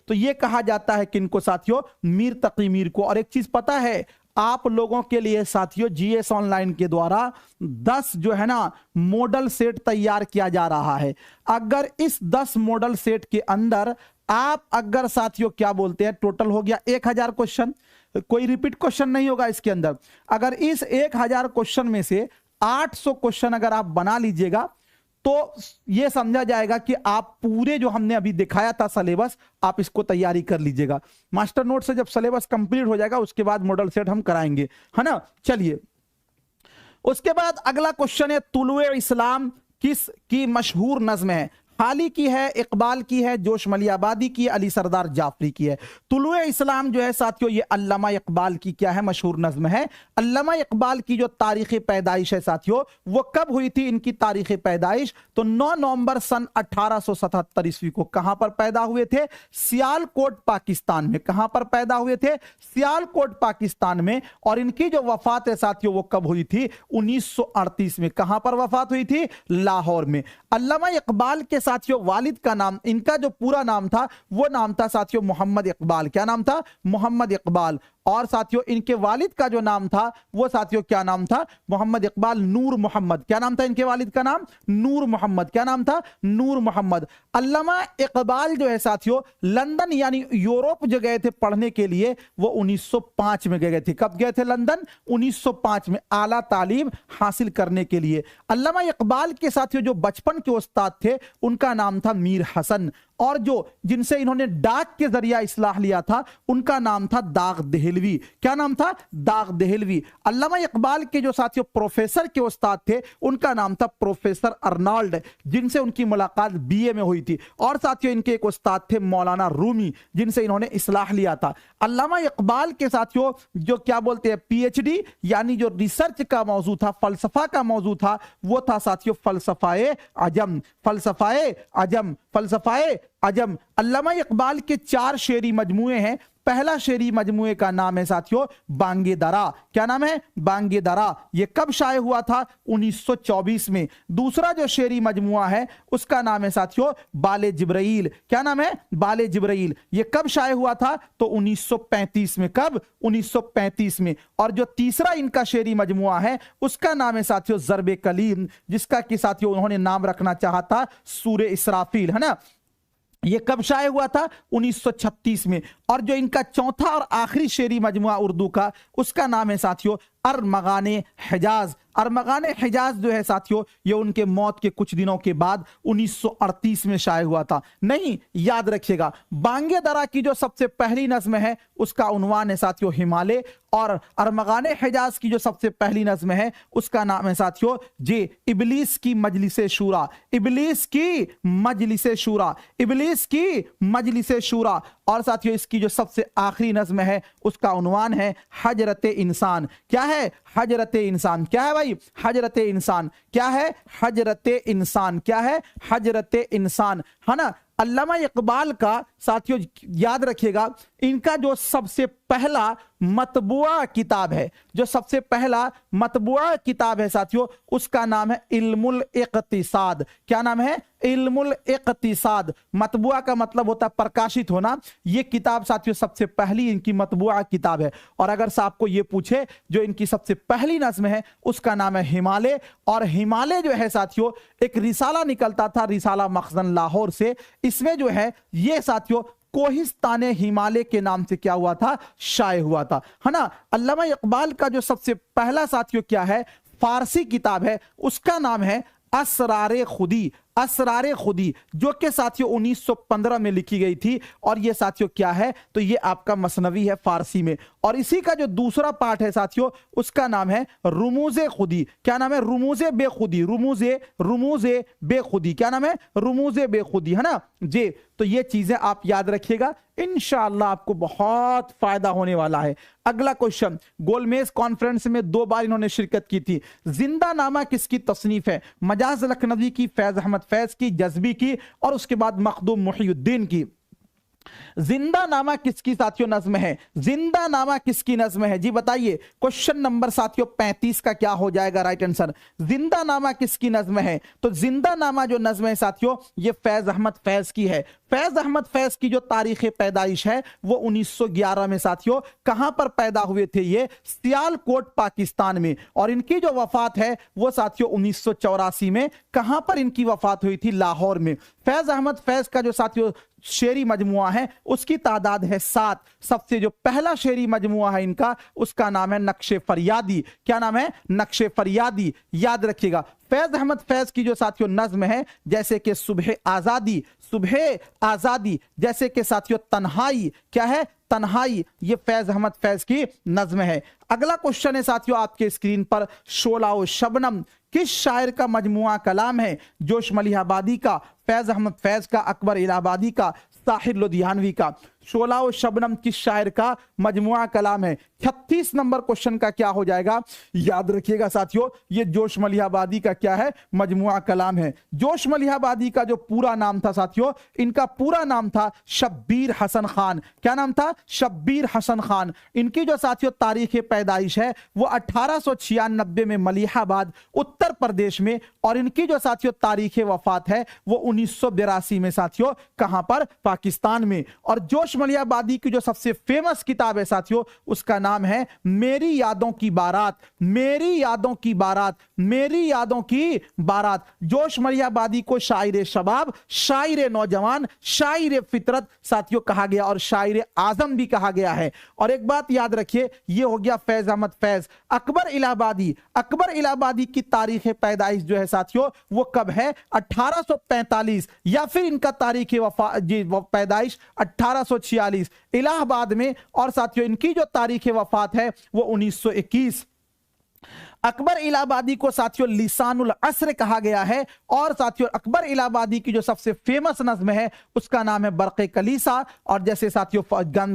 तो ये कहा जाता है किनको साथियों, मीर तकी मीर को। और एक चीज पता है आप लोगों के लिए साथियों, जीएस ऑनलाइन के द्वारा 10 जो है ना मॉडल सेट तैयार किया जा रहा है। अगर इस 10 मॉडल सेट के अंदर आप अगर साथियों क्या बोलते हैं, टोटल हो गया 1000 क्वेश्चन, कोई रिपीट क्वेश्चन नहीं होगा इसके अंदर। अगर इस 1000 क्वेश्चन में से 800 क्वेश्चन अगर आप बना लीजिएगा तो यह समझा जाएगा कि आप पूरे जो हमने अभी दिखाया था सिलेबस, आप इसको तैयारी कर लीजिएगा। मास्टर नोट से जब सिलेबस कंप्लीट हो जाएगा उसके बाद मॉडल सेट हम कराएंगे, है ना। चलिए उसके बाद अगला क्वेश्चन है, तुलुए इस्लाम किस की मशहूर नज्म है। हाली की है, इकबाल की है, जोश मलियाबादी की है, अली सरदार जाफरी की है। तुलुए इस्लाम जो है साथियों ये अल्लामा इकबाल की क्या है, मशहूर नज्म है। अल्लामा इकबाल की जो तारीख पैदाइश है साथियों वो कब हुई थी, इनकी तारीख पैदाइश तो 9 नवंबर सन 1877 ईस्वी को। कहां पर पैदा हुए थे, सियालकोट पाकिस्तान में। कहां पर पैदा हुए थे, सियालकोट पाकिस्तान में। और इनकी जो वफात है साथियों वो कब हुई थी, 1938 में। कहां पर वफात हुई थी, लाहौर में। अल्लामा इकबाल के साथियों वालिद का नाम, इनका जो पूरा नाम था वो नाम था साथियों मोहम्मद इकबाल। क्या नाम था, मोहम्मद इकबाल। और साथियों इनके वालिद का जो नाम था वो साथियों क्या नाम था, मोहम्मद इकबाल नूर मोहम्मद। क्या नाम था इनके वालिद का नाम, नूर मोहम्मद। क्या नाम था, नूर मोहम्मद। अल्लामा इकबाल जो है साथियों लंदन यानी यूरोप जो गए थे पढ़ने के लिए वो 1905 में गए थे। कब गए थे, लंदन 1905 में, आला तालीम हासिल करने के लिए। अल्लामा इकबाल के साथियों जो बचपन के उस्ताद थे उनका नाम था मीर हसन। और जो जिनसे इन्होंने डाक के जरिया इस्लाह लिया था उनका नाम था दाग देहलवी। क्या नाम था, दाग देहलवी। अल्लामा इकबाल के जो साथियों प्रोफेसर के उस्ताद थे उनका नाम था प्रोफेसर अर्नाल्ड, जिनसे उनकी मुलाकात बीए में हुई थी। और साथियों इनके एक उस्ताद थे मौलाना रूमी, जिनसे इन्होंने इस्लाह लिया था। अल्लामा इकबाल के साथियों जो क्या बोलते हैं पीएचडी यानी जो रिसर्च का मौजू था, फलसफा का मौजू था, वो था साथियों फलसफाए अजम। फलसफाए अजम, फलसफाए अजम। अल्लामा इकबाल के 4 शेरी मजमुए हैं। पहला शेरी मजमुए का नाम है साथियों बांगे दरा। क्या नाम है, बांगे दरा। ये कब शाये हुआ था, 1924 में। दूसरा जो शेरी मजमुआ है उसका नाम है साथियों बाले जिब्राइल। क्या नाम है, बाले जिब्राइल। ये कब शाये हुआ था, तो 1935 में। कब, 1935 में। और जो तीसरा इनका शेरी मजमुआ है उसका नाम है साथियों ज़र्बे कलीम, जिसका कि साथियों उन्होंने नाम रखना चाहा था सूरे इसराफील, है ना। ये कब शाये हुआ था, 1936 में। और जो इनका चौथा और आखिरी शेरी मजमुआ उर्दू का उसका नाम है साथियों अरमगाने हिजाज। अरमगाने हिजाज जो है साथियों, ये उनके मौत के कुछ दिनों के बाद 1938 में शाये हुआ था। नहीं, याद रखिएगा, बांगे दरा की जो सबसे पहली नज्म है उसका उन्वान है साथियों हिमालय, और अरमगाने हिजाज की जो सबसे पहली नज्म है उसका नाम है साथियों जे इबलीस की मजलिसे शूरा। इबलीस की मजलिसे शूरा, इबलीस की मजलिसे शूरा। और साथियों इसकी जो सबसे आखिरी नज्म है उसका उन्वान है हजरते इंसान। क्या है? हजरते इंसान। क्या है भाई? हजरते इंसान। क्या है? हजरते इंसान। क्या है? हजरते इंसान, है ना। अल्लामा इकबाल का साथियों याद रखिएगा, इनका जो सबसे पहला मतबुआ किताब है, जो सबसे पहला मतबुआ किताब है साथियों, उसका नाम है इल्मुल इक्तिसाद। क्या नाम है? इल्मुल इक्तिसाद। मतबुआ का मतलब होता है प्रकाशित होना। ये किताब साथियों सबसे पहली इनकी मतबुआ किताब है। और अगर साहब को ये पूछे जो इनकी सबसे पहली नज्म है उसका नाम है हिमालय। और हिमालय जो है साथियों एक रिसाला निकलता था, रिसाला मखजन लाहौर से। इसमें जो है ये साथियों कोहिस्ताने हिमालय के नाम से क्या हुआ था? शाये हुआ था, है ना। अल्लामा इकबाल का जो सबसे पहला साथियों क्या है? फारसी किताब है, उसका नाम है असरारे खुदी। असरारे खुदी, जो कि साथियों 1915 में लिखी गई थी। और ये साथियों क्या है? तो ये आपका मसनवी है फारसी में। और इसी का जो दूसरा पार्ट है साथियों उसका नाम है रुमूजे खुदी। क्या नाम है? रुमूजे बेखुदी। रुमूजे बेखुदी। क्या नाम है? रुमूजे बेखुदी, है ना जी। तो ये चीजें आप याद रखिएगा, इंशाअल्लाह आपको बहुत फायदा होने वाला है। अगला क्वेश्चन, गोलमेज कॉन्फ्रेंस में 2 बार इन्होंने शिरकत की थी। जिंदा नामा किसकी तसनीफ है? मजाज लखनवी की, फैज अहमद फैज की, जज्बी की, और उसके बाद मखदूम मुहियुद्दीन की। जिंदा नामा किसकी साथियों नज्म है? जिंदा नामा किसकी नज्म है जी बताइए। क्वेश्चन नंबर साथियों 35 का क्या हो जाएगा राइट आंसर? जिंदा नामा किसकी नज्म है? तो जिंदा नामा जो नज्म है साथियों ये फैज अहमद फैज की है। फैज अहमद फैज की जो तारीख पैदाइश है वो 1911 में साथियों कहां पर पैदा हुए थे? ये सियालकोट पाकिस्तान में। और इनकी जो वफात है वो साथियों 1984 में कहां पर इनकी वफात हुई थी? लाहौर में। फैज अहमद फैज का जो साथियों शेरी मजमुआ है उसकी तादाद है 7। सबसे जो पहला शेरी मजमुआ है इनका उसका नाम है नक्शे फरियादी। क्या नाम है? नक्शे फरियादी। याद रखिएगा फैज अहमद फैज की जो साथियों नज्म है जैसे कि सुबह आजादी, सुबह आजादी, जैसे कि साथियों तन्हाई। क्या है? तन्हाई। ये फैज अहमद फैज की नज्म है। अगला क्वेश्चन है साथियों आपके स्क्रीन पर, शोला व शबनम किस शायर का मजमुआ कलाम है? जोश मलिहाबादी का, फैज अहमद फैज का, अकबर इलाहाबादी का, साहिर लुधियानवी का। शोला व शबनम किस शायर का मजमुआ कलाम है? 36 नंबर क्वेश्चन का क्या हो जाएगा? याद रखिएगा साथियों ये जोश मलिहाबादी का क्या है? मजमुआ कलाम है। जोश मलिहाबादी का जो पूरा नाम था साथियों, इनका पूरा नाम था शब्बीर हसन खान। क्या नाम था? शब्बीर हसन खान। इनकी जो साथियों तारीख पैदाइश है वो 1896 में मलिहाबाद उत्तर प्रदेश में, और इनकी जो साथियों तारीख वफात है वो 1982 में साथियों कहां पर? पाकिस्तान में। और जोश मलिहाबादी की जो सबसे फेमस किताब है साथियों उसका नाम है मेरी यादों की बारात। मेरी यादों की बारात, मेरी यादों की बारात। जोश मलिहाबादी को शायर शबाब, शायर नौजवान, शायर फितरत साथियों कहा गया और शायर आजम भी कहा गया है। और एक बात याद रखिए ये हो गया फैज अहमद फैज। अकबर इलाहाबादी, अकबर इलाहाबादी की तारीख पैदाइश जो है साथियों वो कब है? 1845, या फिर इनका तारीख पैदाइश 1846 इलाहाबाद में। और साथियों इनकी जो तारीख वफात है वो 1921। अकबर इलाहाबादी को साथियों लिसानुल अस्र कहा गया है। और साथियों अकबर इलाहाबादी की जो सबसे फेमस नज्म है उसका नाम है बरक़े कलीसा, और जैसे साथियों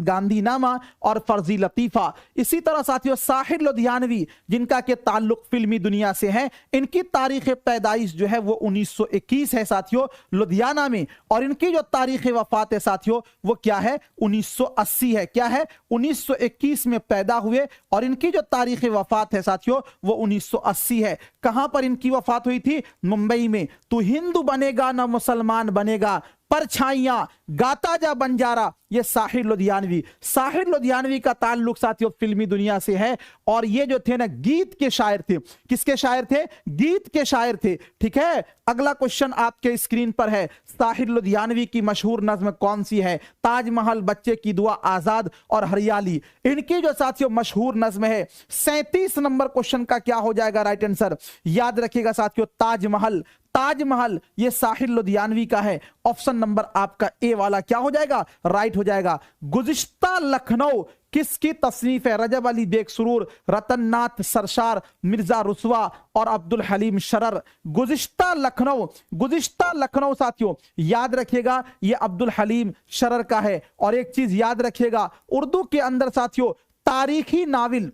गांधी नामा और फर्जी लतीफा। इसी तरह साथियों साहिर लुधियानवी जिनका के ताल्लुक फिल्मी दुनिया से है, इनकी तारीख पैदाइश जो है वो 1921 है साथियों लुधियाना में। और इनकी जो तारीख वफात है साथियों वो क्या है? 1980 है। क्या है? 1921 में पैदा हुए और इनकी जो तारीख वफात है साथियों वो 1980 है। कहां पर इनकी वफात हुई थी? मुंबई में। तू हिंदू बनेगा ना मुसलमान बनेगा, परछाइयां गाता जा बंजारा, ये साहिर लुधियानवी। साहिर लुधियानवी का ताल्लुक साथियों फिल्मी दुनिया से है, और ये जो थे ना गीत के शायर थे। किसके शायर थे? गीत के शायर थे। ठीक है, अगला क्वेश्चन आपके स्क्रीन पर है, साहिर लुधियानवी की मशहूर नज्म कौन सी है? ताजमहल, बच्चे की दुआ, आजाद और हरियाली। इनकी जो साथियों मशहूर नज्म है। 37 नंबर क्वेश्चन का क्या हो जाएगा राइट आंसर? याद रखिएगा साथियों, ताजमहल। ताजमहल ये साहिर लुधियानवी का है। ऑप्शन नंबर आपका ए वाला क्या हो जाएगा? राइट हो जाएगा। गुज़िश्ता लखनऊ किसकी तसनीफ है? रजब अली बेग सुरूर, रतन नाथ सरशार, मिर्जा रुस्वा और अब्दुल हलीम शरर। गुज़िश्ता लखनऊ, गुज़िश्ता लखनऊ साथियों याद रखिएगा ये अब्दुल हलीम शरर का है। और एक चीज याद रखिएगा, उर्दू के अंदर साथियों तारीखी नाविल,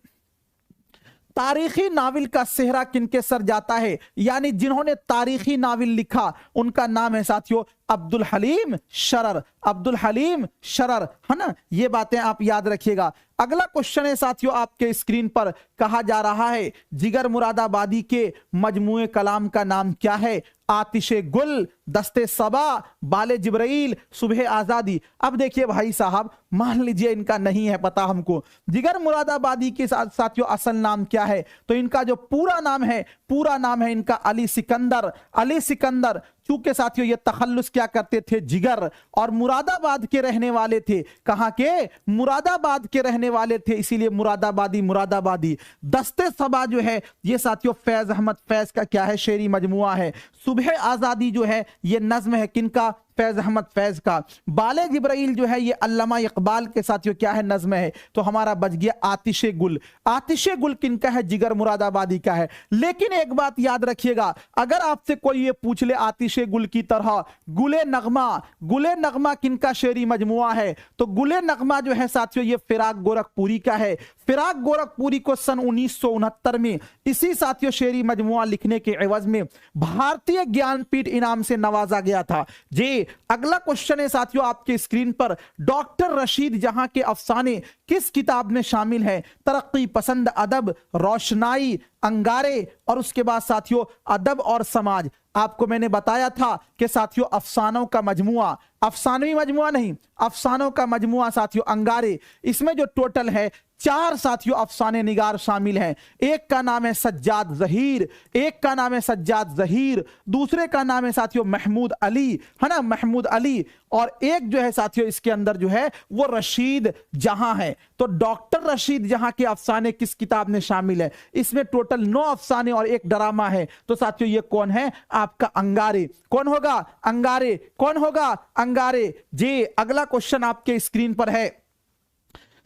तारीखी नाविल का सेहरा किनके सर जाता है? यानी जिन्होंने तारीखी नाविल लिखा उनका नाम है साथियों अब्दुल हलीम शरर। अब्दुल हलीम शरर, है ना, ये बातें आप याद रखिएगा। अगला क्वेश्चन है साथियों आपके स्क्रीन पर, कहा जा रहा है जिगर मुरादाबादी के मजमूए कलाम का नाम क्या है? आतिशे गुल, दस्ते सबा, बाले जिब्राइल, सुबह आजादी। अब देखिए भाई साहब, मान लीजिए इनका नहीं है पता हमको, जिगर मुरादाबादी के साथियों असल नाम क्या है? तो इनका जो पूरा नाम है, पूरा नाम है इनका अली सिकंदर। अली सिकंदर। चूंकि साथियों ये तखल्लुस क्या करते थे? जिगर, और मुरादाबाद के रहने वाले थे। कहां के? मुरादाबाद के रहने वाले थे, इसीलिए मुरादाबादी मुरादाबादी। दस्ते सबा जो है ये साथियों फैज अहमद फैज का क्या है? शेरी मजमुआ है। सुबह आजादी जो है ये नज्म है किनका? फैज अहमद फैज का। बाले जिब्राइल जो है ये अल्लामा इकबाल के साथियों क्या है? नज्म है। तो हमारा बच गया आतिशे गुल। आतिशे गुल किनका है? जिगर मुरादाबादी का है। लेकिन एक बात याद रखिएगा, अगर आपसे कोई ये पूछ ले आतिशे गुल की तरह गुले नगमा, गुले नगमा किनका शेरी मजमुआ है? तो गुले नगमा जो है साथियों ये फिराक गोरखपुरी का है। फिराक गोरखपुरी को सन 1969 में इसी साथियों शेरी मजमुआ लिखने के एवज में भारतीय ज्ञानपीठ इनाम से नवाजा गया था जी। अगला क्वेश्चन है साथियों आपके स्क्रीन पर, डॉक्टर रशीद जहां के अफसाने किस किताब में शामिल है? तरक्की पसंद अदब, रोशनाई, अंगारे और उसके बाद साथियों अदब और समाज। आपको मैंने बताया था कि साथियों अफसानों का मजमुआ, अफसानवी मजमुआ नहीं, अफसानों का मजमुआ साथियों अंगारे। इसमें जो टोटल है 4 साथियों अफसाने निगार शामिल हैं। एक का नाम है सज्जाद जहीर, एक का नाम है सज्जाद जहीर, दूसरे का नाम है साथियों महमूद अली, है ना, महमूद अली, और एक जो है साथियों इसके अंदर जो है वो रशीद जहां है। तो डॉक्टर रशीद जहां के अफसाने किस किताब में शामिल है? इसमें टोटल 9 अफसाने और एक ड्रामा है। तो साथियों ये कौन है? आपका अंगारे। कौन होगा? अंगारे। कौन होगा? अंगारे जी। अगला क्वेश्चन आपके स्क्रीन पर है,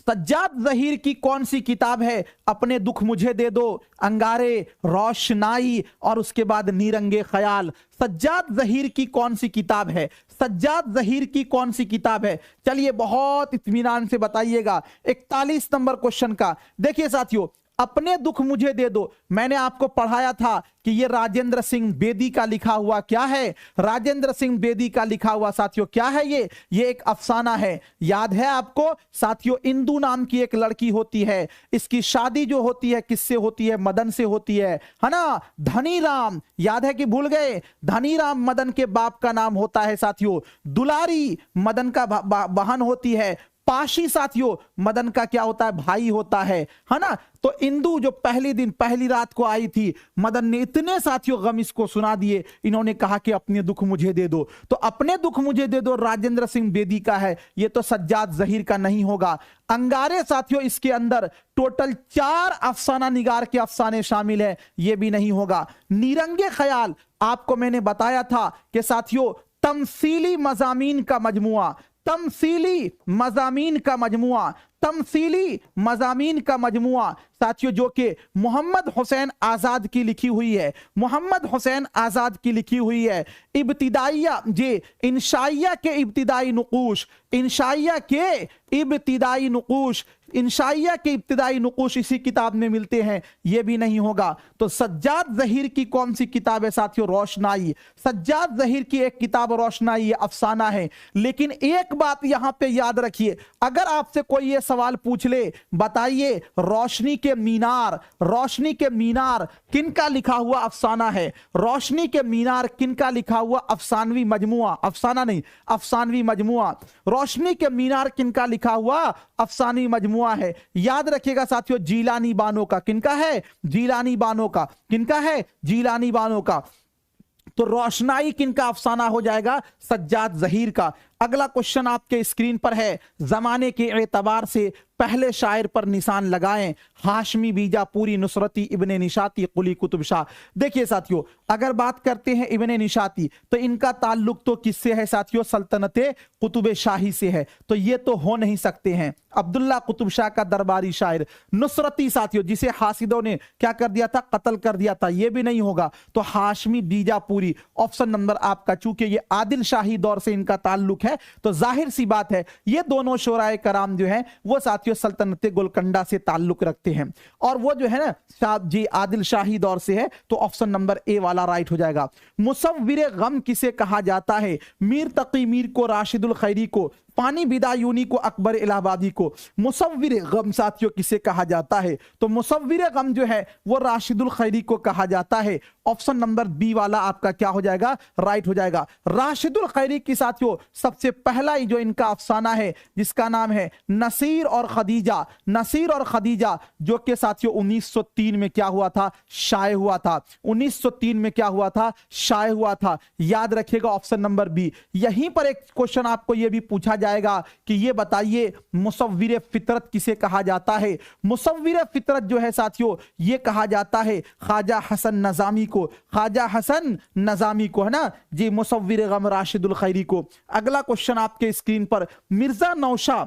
सज्जाद जहीर की कौन सी किताब है? अपने दुख मुझे दे दो, अंगारे, रोशनाई और उसके बाद नीरंगे ख्याल। सज्जाद जहीर की कौन सी किताब है? सज्जाद जहीर की कौन सी किताब है? चलिए बहुत इत्मीनान से बताइएगा। 41 नंबर क्वेश्चन का देखिए साथियों, अपने दुख मुझे दे दो, मैंने आपको पढ़ाया था कि ये राजेंद्र सिंह बेदी का लिखा हुआ क्या है? राजेंद्र सिंह बेदी का लिखा हुआ साथियों क्या है? ये एक अफसाना है। याद है आपको साथियों, इंदु नाम की एक लड़की होती है, इसकी शादी जो होती है किससे होती है? मदन से होती है ना। धनी राम, याद है कि भूल गए? धनी राम मदन के बाप का नाम होता है साथियों। दुलारी मदन का बहन होती है। पाशी साथियों मदन का क्या होता है? भाई होता है ना। तो इंदु जो पहली दिन पहली रात को आई थी, मदन ने इतने साथियों गम इसको सुना दिए, इन्होंने कहा कि अपने दुख मुझे दे दो। तो अपने दुख मुझे दे दो राजेंद्र सिंह बेदी का है, ये तो सज्जाद जहीर का नहीं होगा। अंगारे साथियों इसके अंदर टोटल 4 अफसाना निगार के अफसाने शामिल है, ये भी नहीं होगा। नीरंगे ख्याल आपको मैंने बताया था कि साथियों तमसीली मजामीन का मजमुआ, तमसीली मजामीन का मजमुआ, तमसीली मजामीन का मजमुआ साथियों जो कि मोहम्मद हुसैन आजाद की लिखी हुई है। मोहम्मद हुसैन आजाद की लिखी हुई है। इब्तिदाइया जे इंशाइया के इब्तिदाई नुकूश, इंशाइया के इब्तिदाई नुकूश, इंशाइया के इब्तिदाई नुकूश इसी किताब में मिलते हैं, ये भी नहीं होगा। तो सज्जाद जहीर की कौन सी किताब है साथियों? रोशनाई। सज्जाद जहीर की एक किताब रोशनाई, ये अफसाना है। लेकिन एक बात यहां पे याद रखिए, अगर आपसे कोई ये सवाल पूछ ले, बताइए रोशनी के मीनार, रोशनी के मीनार किनका लिखा हुआ अफसाना है? रोशनी के मीनार किनका लिखा हुआ अफसानवी मजमुआ, अफसाना नहीं अफसानवी मजमुआ, रोशनी के मीनार किनका लिखा हुआ अफसानी मजमुआ है? याद रखिएगा साथियों, जीलानी बानो का। किनका है? जीलानी बानो का। किनका है? जीलानी बानो का। तो रोशनाई किनका अफसाना हो जाएगा? सज्जाद जहीर का। अगला क्वेश्चन आपके स्क्रीन पर है, जमाने के एतबार से पहले शायर पर निशान लगाएं। हाशमी, बीजापुरी, नुसरती, इब्ने निशाती, कुली कुतुब शाह। देखिए साथियों, अगर बात करते हैं इब्ने निशाती तो इनका ताल्लुक तो किससे है साथियों? सल्तनते कुतुब शाही से है, तो ये तो हो नहीं सकते हैं। अब्दुल्ला कुतुब शाह का दरबारी शायर। नुसरती साथियों, जिसे हासिदों ने क्या कर दिया था? कत्ल कर दिया था, ये भी नहीं होगा। तो हाशमी, बीजापुरी, ऑप्शन नंबर आपका, चूंकि ये आदिल शाही दौर से इनका ताल्लुक है तो जाहिर सी बात है ये दोनों शोराए कराम जो हैं वो साथियों सल्तनत गोलकंडा से ताल्लुक रखते हैं, और वो जो है ना शाह जी आदिल शाही दौर से है, तो ऑप्शन नंबर ए वाला राइट हो जाएगा। मुसव्विर गम किसे कहा जाता है? मीर तकी मीर को, राशिदुल खैरी को, पानी बिदायूनी को, अकबर इलाहाबादी को। मुसव्विर गम साथियों किसे कहा जाता है? तो मुसव्विर गम जो है वो राशिदुल खैरी को कहा जाता है। ऑप्शन नंबर बी वाला आपका क्या हो जाएगा? राइट हो जाएगा। राशिदुल खैरी की साथियों सबसे पहला ही जो इनका अफसाना है जिसका नाम है नसीर और खदीजा, नसीर और खदीजा, जो कि साथियों 1903 में क्या हुआ था? शाये हुआ था। 1903 में क्या हुआ था? शाये हुआ था। याद रखिएगा ऑप्शन नंबर बी। यहीं पर एक क्वेश्चन आपको यह भी पूछा जाएगा कि ये बताइए मुसव्विर फितरत किसे कहा जाता है? मुसव्विर फितरत जो है साथियों ये कहा जाता है ख्वाजा हसन नजामी को, ख्वाजा हसन नजामी को, है ना जी, मुसव्विर गम राशिदुल खैरी को। अगला क्वेश्चन आपके स्क्रीन पर, मिर्जा नौशा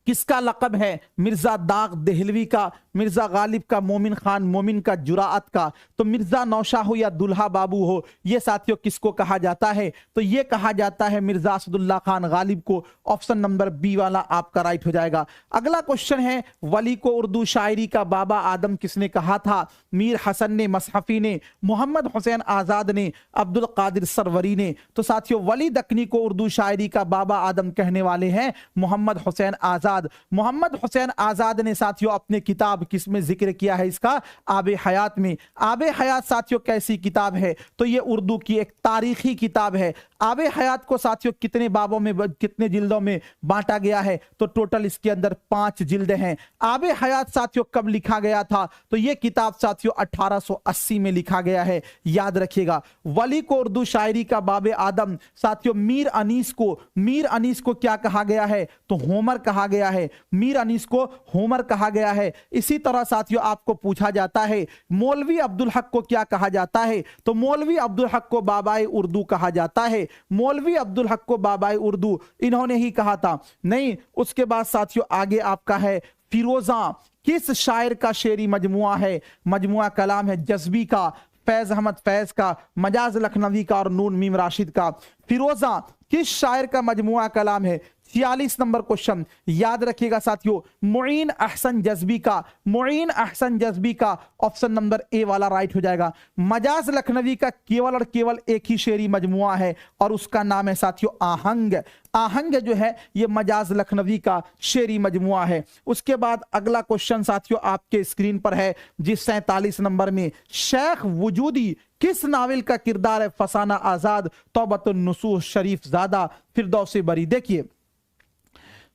किसका लक़ब है? मिर्जा दाग देहलवी का, मिर्जा गालिब का, मोमिन खान मोमिन का, जुराअत का। तो मिर्जा नौशा हो या दुल्हा बाबू हो, ये साथियों किसको कहा जाता है? तो ये कहा जाता है मिर्जा असदुल्ला खान गालिब को। ऑप्शन नंबर बी वाला आपका राइट हो जाएगा। अगला क्वेश्चन है, वली को उर्दू शायरी का बाबा आदम किसने कहा था? मीर हसन ने, मसहफी ने, मोहम्मद हुसैन आजाद ने, अब्दुल कादिर सरवरी ने। तो साथियों वली दक्कनी को उर्दू शायरी का बाबा आदम कहने वाले हैं मोहम्मद हुसैन आजाद। मोहम्मद हुसैन आजाद ने साथियों अपने किताब किसमें जिक्र किया है इसका? आबे हयात में। आबे हयात साथियों कैसी किताब है? तो ये उर्दू की एक तारीखी किताब है। आबे हयात को साथियों कितने बाबों में, कितने जिल्दों में बांटा गया है? तो टोटल इसके अंदर 5 जिल्द हैं। आबे हयात साथियों कब लिखा गया था? तो ये किताब साथियों 1880 में लिखा गया है। याद रखिएगा। वली को उर्दू शायरी का बाबे आदम साथियों मीर अनीस को, मीर अनीस को क्या कहा गया है? तो होमर कहा गया है। मीर अनीस को होमर कहा गया है। इसी तरह साथियों आपको पूछा जाता है मौलवी अब्दुल हक को क्या कहा जाता है? तो मौलवी अब्दुल हक को बाबाए उर्दू कहा जाता है। मौलवी अब्दुल हक को बाबाए उर्दू इन्होंने ही कहा था। नहीं, उसके बाद साथियों आगे आपका है फिरोजा किस शायर का शेरी मजमुआ है? मजमुआ कलाम है जज्बी का, फैज अहमद फैज का, मजाज लखनवी का और नून मीम राशिद का। फिरोजा किस शायर का मजमुआ कलाम है? 46 नंबर क्वेश्चन याद रखिएगा साथियों, मुईन अहसन जज्बी का, मुईन अहसन जज्बी का। ऑप्शन नंबर ए वाला राइट हो जाएगा। मजाज लखनवी का केवल और केवल एक ही शेरी मजमुआ है और उसका नाम है साथियों आहंग। आहंग जो है ये मजाज लखनवी का शेरी मजमुआ है। उसके बाद अगला क्वेश्चन साथियों आपके स्क्रीन पर है जिस 47 नंबर में, शेख वजूदी किस नावल का किरदार है? फसाना आजाद, तौबतुन नुसूह, शरीफ ज़ादा, फिरदौसी बरी। देखिए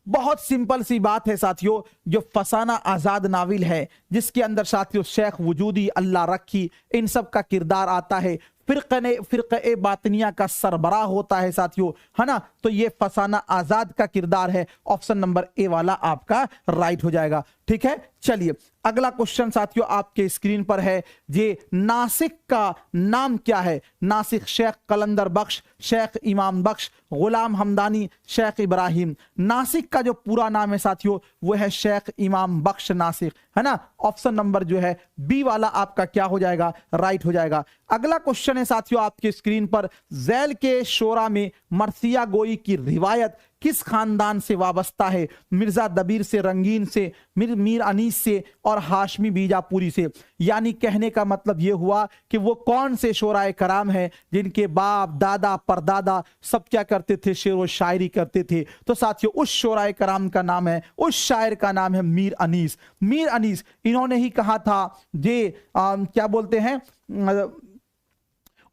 बहुत सिंपल सी बात है साथियों, जो फसाना आजाद नाविल है जिसके अंदर साथियों शेख वजूदी, अल्लाह रखी, इन सब का किरदार आता है। फिरक़े बातिनिया का सरबराह होता है साथियों, है ना। तो ये फसाना आजाद का किरदार है। ऑप्शन नंबर ए वाला आपका राइट हो जाएगा। ठीक है, चलिए अगला क्वेश्चन साथियों आपके स्क्रीन पर है, जे नासिक का नाम क्या है? नासिक शेख कलंदर बख्श, शेख इमाम बख्श, गुलाम हमदानी, शेख इब्राहिम। नासिक का जो पूरा नाम है साथियों वो है शेख इमाम बख्श नासिक, है ना। ऑप्शन नंबर जो है बी वाला आपका क्या हो जाएगा? राइट हो जाएगा। अगला क्वेश्चन है साथियों आपके स्क्रीन पर, जैल के शोरा में मरसिया गोई की रिवायत किस खानदान से वाबस्ता है? मिर्जा दबीर से, रंगीन से, मीर अनीस से और हाशमी बीजापुरी से। यानी कहने का मतलब यह हुआ कि वो कौन से शोराए कराम है जिनके बाप दादा परदादा सब क्या करते थे? शेर व शायरी करते थे। तो साथियों उस शोराए कराम का नाम है, उस शायर का नाम है मीर अनीस। मीर अनीस इन्होंने ही कहा था जे क्या बोलते हैं,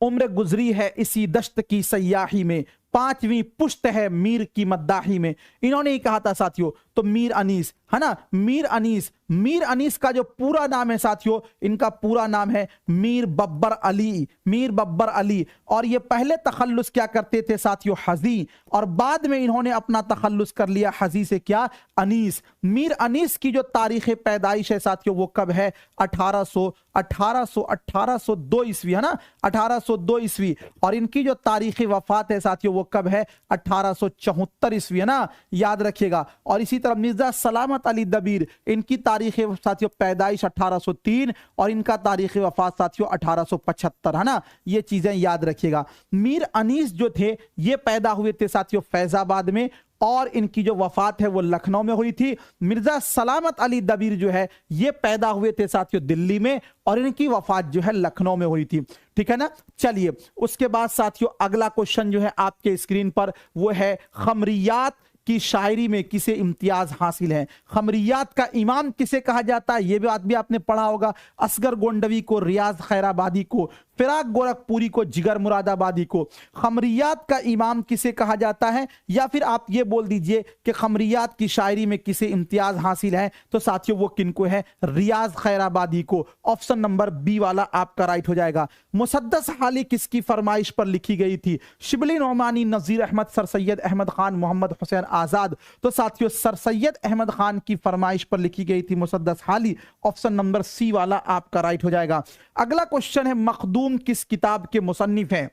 उम्र गुजरी है इसी दश्त की सयाही में, 5वीं पुश्त है मीर की मद्दाही में। इन्होंने ही कहा था साथियों। तो मीर अनीस है ना, मीर अनीस। मीर अनीस का जो पूरा नाम है साथियों, इनका पूरा नाम है मीर बब्बर अली, मीर बब्बर अली। और ये पहले तखल्लुस क्या करते थे साथियों? हजी। और बाद में इन्होंने अपना तखल्लुस कर लिया हजी से, क्या? अनीस। मीर अनीस की जो तारीख पैदाइश है साथियों वो कब है? 1802 ईस्वी है ना, 1802 ईस्वी। और इनकी जो तारीख वफात है साथियों वो कब है? 1874 ईस्वी है ना, याद रखिएगा। और इसी तरह मिर्जा सलामत अली दबीर, इनकी तारीख साथियों पैदाइश 1803 और इनका तारीख वफात साथियों 1875 है ना, ये चीजें याद रखिएगा। मीर अनीस जो थे ये पैदा हुए थे साथियों फैजाबाद में और इनकी जो वफात है वो लखनऊ में हुई थी। मिर्जा सलामत अली दबीर जो है ये पैदा हुए थे साथियों दिल्ली में और इनकी वफात जो है लखनऊ में हुई थी। ठीक है ना। चलिए उसके बाद साथियों अगला क्वेश्चन जो है आपके स्क्रीन पर वो है खमरियात की शायरी में किसे इम्तियाज हासिल है? खमरियात का इमाम किसे कहा जाता है? ये बात भी आपने पढ़ा होगा। असगर गोंडवी को, रियाज खैराबादी को, फिराक गोरखपुरी को, जिगर मुरादाबादी को। खमरियात का इमाम किसे कहा जाता है? या फिर आप ये बोल दीजिए कि खमरियात की शायरी में किसे इम्तियाज हासिल है? तो साथियों वो किनको है? रियाज खैराबादी को। ऑप्शन नंबर बी वाला आपका राइट हो जाएगा। मुसद्दस हाली किसकी फरमाइश पर लिखी गई थी? शिबली नौमानी, नजीर अहमद, सर सैयद अहमद खान, मोहम्मद हुसैन आजाद। तो साथियों सर सैयद अहमद खान की फरमाइश पर लिखी गई थी मुसद्दस हाली। ऑप्शन नंबर सी वाला आपका राइट हो जाएगा। अगला क्वेश्चन है मखदूम किस किताब के मुसन्निफ हैं?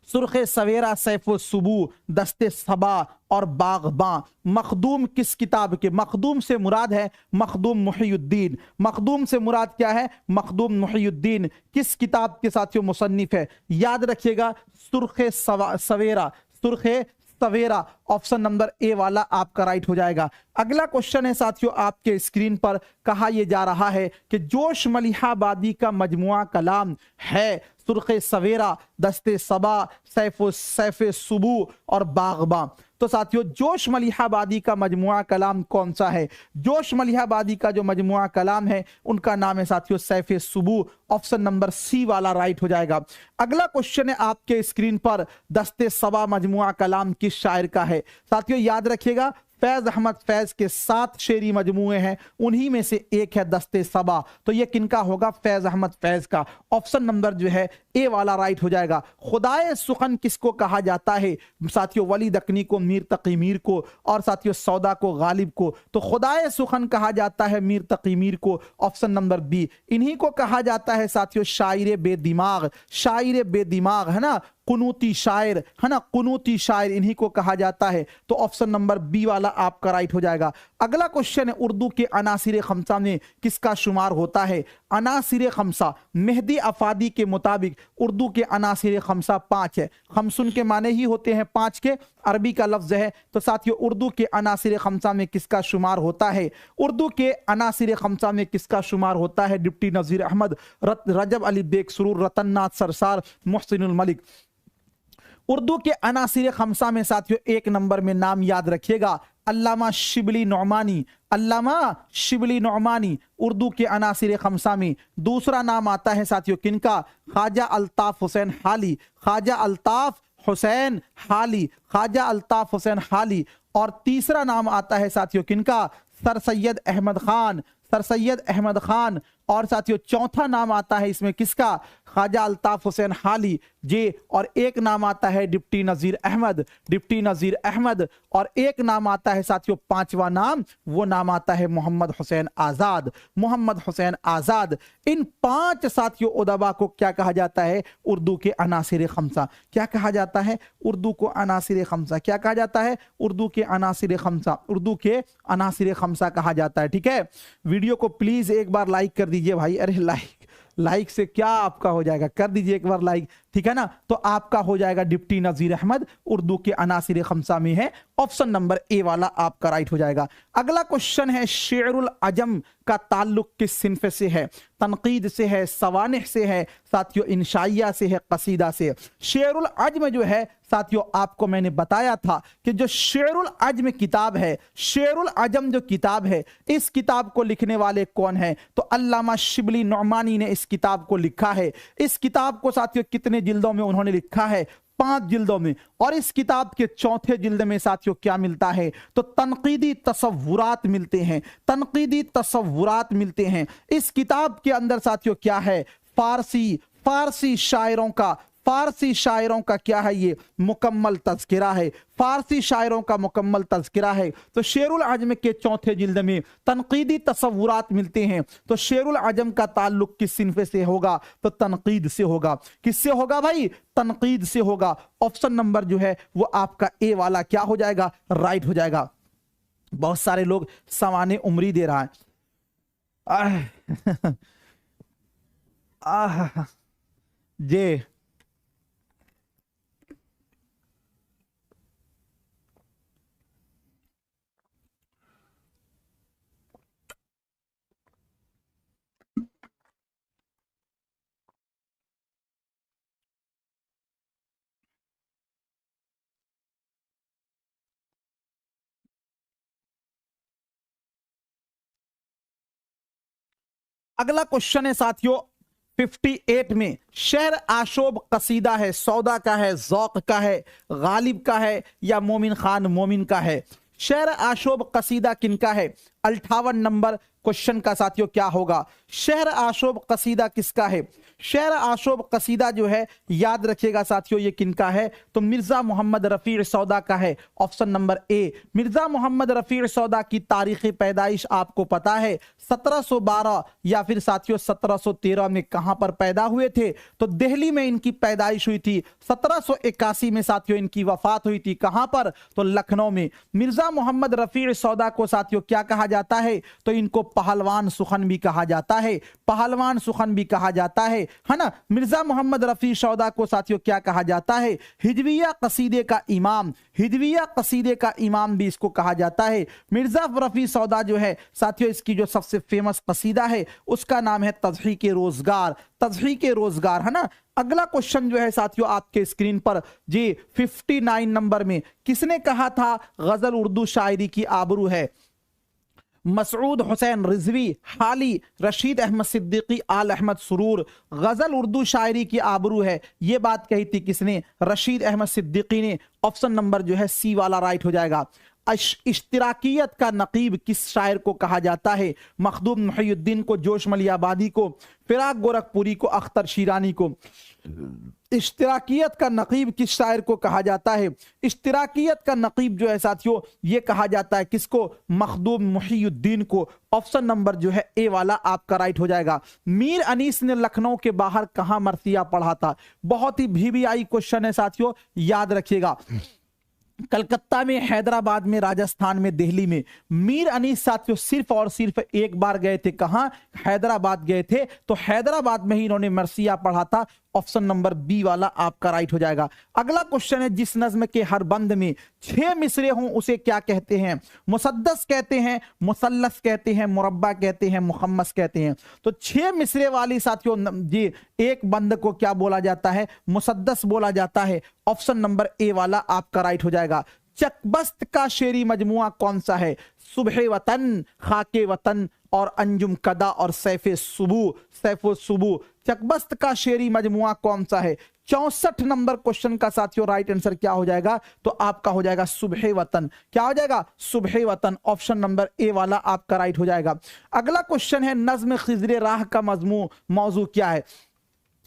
सुर्खे सवेरा, सैफो सुबू, दस्ते सबा और बागबां। मखदूम किस किताब के? मखदूम से मुराद है मखदूम मुहियुद्दीन। मखदूम से मुराद क्या है? मखदूम मुहियुद्दीन किस किताब के साथियों मुसन्निफ है? याद रखिएगा सुर्खे सवेरा, सुर्खे सवेरा। ऑप्शन नंबर ए वाला आपका राइट हो जाएगा। अगला क्वेश्चन है साथियों आपके स्क्रीन पर, कहा यह जा रहा है कि जोश मलिहाबादी का मजमुआ कलाम है सुर्खे सवेरा, दस्ते सबा, सैफे सुबू और बागबां। तो साथियों जोश मलिहाबादी का मजमुआ कलाम कौन सा है? जोश मलिहाबादी का जो मजमुआ कलाम है उनका नाम है साथियों सैफे सुबू। ऑप्शन नंबर सी वाला राइट हो जाएगा। अगला क्वेश्चन है आपके स्क्रीन पर, दस्ते सबा मजमुआ कलाम किस शायर का है? साथियों याद रखिएगा फैज अहमद फैज के 7 शेरी मजमुए हैं, उन्हीं में से एक है दस्ते सबा। तो ये किनका होगा? फैज अहमद फैज का। ऑप्शन नंबर जो है ए वाला राइट हो जाएगा। खुदाए सुखन किसको कहा जाता है? साथियों वली दकनी को, मीर तकी मीर को और साथियों सौदा को, गालिब को। तो खुदाए सुखन कहा जाता है मीर तकी मीर को। Option number B. इन्हीं को कहा जाता है साथियों शायर बेदिमाग, शायर बेदिमाग है ना, कुनूती शायर है ना, कुनूती शायर इन्हीं को कहा जाता है। तो ऑप्शन नंबर बी वाला आपका राइट हो जाएगा। अगला क्वेश्चन है उर्दू के अनासिर खमसा में किसका शुमार होता है? अनासिर खमसा मेहदी अफादी के मुताबिक उर्दू के अनासिर खमसा 5 है। खमसुन के माने ही होते हैं 5 के, अरबी का लफ्ज है। तो साथियों उर्दू के अनासिर खमसा में किसका शुमार होता है? उर्दू के अनासिर खमसा में किसका शुमार होता है? डिप्टी नजीर अहमद, रजब अली बेग सुरूर, रतननाथ सरसार, मोहसिनुल मलिक। उर्दू के अनासिर खमसा में साथियों एक नंबर में नाम याद रखिएगा अल्लामा शिबली नौमानी, अल्लामा शिबली नौमानी उर्दू के अनासिर खमसा में। दूसरा नाम आता है साथियों किनका? ख्वाजा अल्ताफ हुसैन हाली, ख्वाजा अल्ताफ हुसैन हाली, ख्वाजा अल्ताफ हुसैन हाली। और तीसरा नाम आता है साथियों किनका? Sir Syed Ahmed Khan, sir Syed Ahmed Khan. और साथियों चौथा नाम आता है इसमें किसका? ख्वाजा अल्ताफ हुसैन हाली जे। और एक नाम आता है डिप्टी नजीर अहमद, डिप्टी नजीर अहमद। और एक नाम आता है साथियों पांचवा नाम, वो नाम आता है मोहम्मद हुसैन आजाद, मोहम्मद हुसैन आजाद। इन 5 साथियों उदबा को क्या कहा जाता है? उर्दू के अनासिर खमसा। क्या कहा जाता है? उर्दू को अनासिर खमसा। क्या कहा जाता है? उर्दू के अनासिर खमसा, उर्दू के अनासिर खमसा कहा जाता है। ठीक है, वीडियो को प्लीज एक बार लाइक कर दीजिए भाई। अरे लाइक से क्या आपका हो जाएगा, कर दीजिए एक बार लाइक। ठीक है ना। तो आपका हो जाएगा डिप्टी नजीर अहमद, उर्दू के अनासिर खमसा में है, ऑप्शन नंबर ए वाला आपका राइट हो जाएगा। अगला क्वेश्चन है शेरुल अजम का ताल्लुक किस सिन्फ से है? तनकीद से है, सवानिह से है, साथियों इंशाइया से है, कसीदा से। शेरुल अजम जो है साथियों आपको मैंने बताया था कि जो शेरुल अजम किताब है, शेरुल अजम जो किताब है, इस किताब को लिखने वाले कौन है? तो अल्लामा शिबली नौमानी ने इस किताब को लिखा है। इस किताब को साथियों कितने जिल्दों में उन्होंने लिखा है? 5 जिल्दों में। और इस किताब के चौथे जिल्द में साथियों क्या मिलता है? तो तनकीदी तसव्वुरात मिलते हैं, तनकीदी तसव्वुरात मिलते हैं। इस किताब के अंदर साथियों क्या है? फारसी शायरों का क्या है? ये मुकम्मल तज़किरा है, फारसी शायरों का मुकम्मल तज़किरा है। तो शेरुल अजम के चौथे जिल्द में तनकीदी तसव्वुरात मिलते हैं। तो शेरुल अजम का ताल्लुक किस सिन्फ से होगा? तो तनकीद से होगा। किससे होगा भाई? तनकीद से होगा। ऑप्शन नंबर जो है वो आपका ए वाला क्या हो जाएगा? राइट हो जाएगा। बहुत सारे लोग सवाने उम्री दे रहा है। जे अगला क्वेश्चन है साथियों 58 में, शहर आशोब कसीदा है, सौदा का है, जौक का है, गालिब का है या मोमिन खान मोमिन का है? शहर आशोब कसीदा किनका है? 58 नंबर क्वेश्चन का साथियों क्या होगा? शहर आशोब कसीदा किसका है? शहर आशोब कसीदा जो है याद रखिएगा साथियों ये किनका है? तो मिर्जा मोहम्मद रफी सौदा का है, option number A. Mirza Mohammad Rafi Sauda की तारीख पैदाइश आपको पता है? 1712 या फिर साथियों 1713 में कहां पर पैदा हुए थे? तो दिल्ली में इनकी पैदाइश हुई थी। 1781 में साथियों इनकी वफात हुई थी। कहां पर? तो लखनऊ में। मिर्जा मोहम्मद रफी सौदा को साथियों क्या कहा जाता है? तो इनको पहलवान सुखन भी कहा जाता है, पहलवान सुखन भी कहा जाता है ना। मिर्जा मोहम्मद रफी सौदा को साथियों क्या कहा जाता है? हिजविया कसीदे का इमाम, हिजविया कसीदे का इमाम भी इसको कहा जाता है। मिर्जा रफी सौदा जो है साथियों इसकी जो सबसे फेमस कसीदा है उसका नाम है तज़हीक रोजगार, तज़हीक रोजगार, है ना। अगला क्वेश्चन जो है साथियों आपके स्क्रीन पर जी 59 नंबर में, किसने कहा था गजल उर्दू शायरी की आबरू है? मसऊद हुसैन रिजवी, हाली, रशीद अहमद सिद्दीकी, आल अहमद सुरूर। गजल उर्दू शायरी की आबरू है, ये बात कही थी किसने? रशीद अहमद सिद्दीकी ने। ऑप्शन नंबर जो है सी वाला राइट हो जाएगा। इश्तिराकियत का नकीब किस शायर को कहा जाता है? मखदूम मुहियुद्दीन को, जोश मलियाबादी को, फिराक गोरखपुरी को, अख्तर शीरानी को। इश्तिराकियत का नकीब किस शायर को कहा जाता है? इश्तिराकियत का नकीब जो है साथियों ये कहा जाता है किसको? मखदूम मुहियुद्दीन को। ऑप्शन नंबर जो है ए वाला आपका राइट हो जाएगा। मीर अनीस ने लखनऊ के बाहर कहां मरसिया पढ़ा था? बहुत ही VVI क्वेश्चन है साथियों, याद रखिएगा। कलकत्ता में, हैदराबाद में, राजस्थान में, दिल्ली में। मीर अनीस साथियों सिर्फ और सिर्फ एक बार गए थे, कहां? हैदराबाद गए थे। तो हैदराबाद में ही इन्होंने मरसिया पढ़ा था। ऑप्शन नंबर बी वाला आपका राइट हो जाएगा। अगला क्वेश्चन है, जिस नज्म के हर बंद में 6 मिसरे हों उसे क्या कहते हैं? मुसद्दस कहते हैं, मुसल्लस कहते हैं, मुरब्बा कहते हैं, मुखम्मस कहते हैं। तो 6 मिसरे वाली साथियों जी एक बंद को क्या बोला जाता है? मुसद्दस बोला जाता है। ऑप्शन नंबर ए वाला आपका राइट हो जाएगा। चकबस्त का शेरी मजमुआ कौन सा है? सुबह वतन, खाके वतन और अंजुम कदा और सैफे सुबू। चकबस्त का शेरी मजमुआ कौन सा है? 64 नंबर क्वेश्चन का साथियों राइट आंसर क्या हो जाएगा? तो आपका हो जाएगा सुबह वतन। क्या हो जाएगा? सुबह वतन। ऑप्शन नंबर ए वाला आपका राइट हो जाएगा। अगला क्वेश्चन है, नज्म खिजरे राह का मौजू क्या है?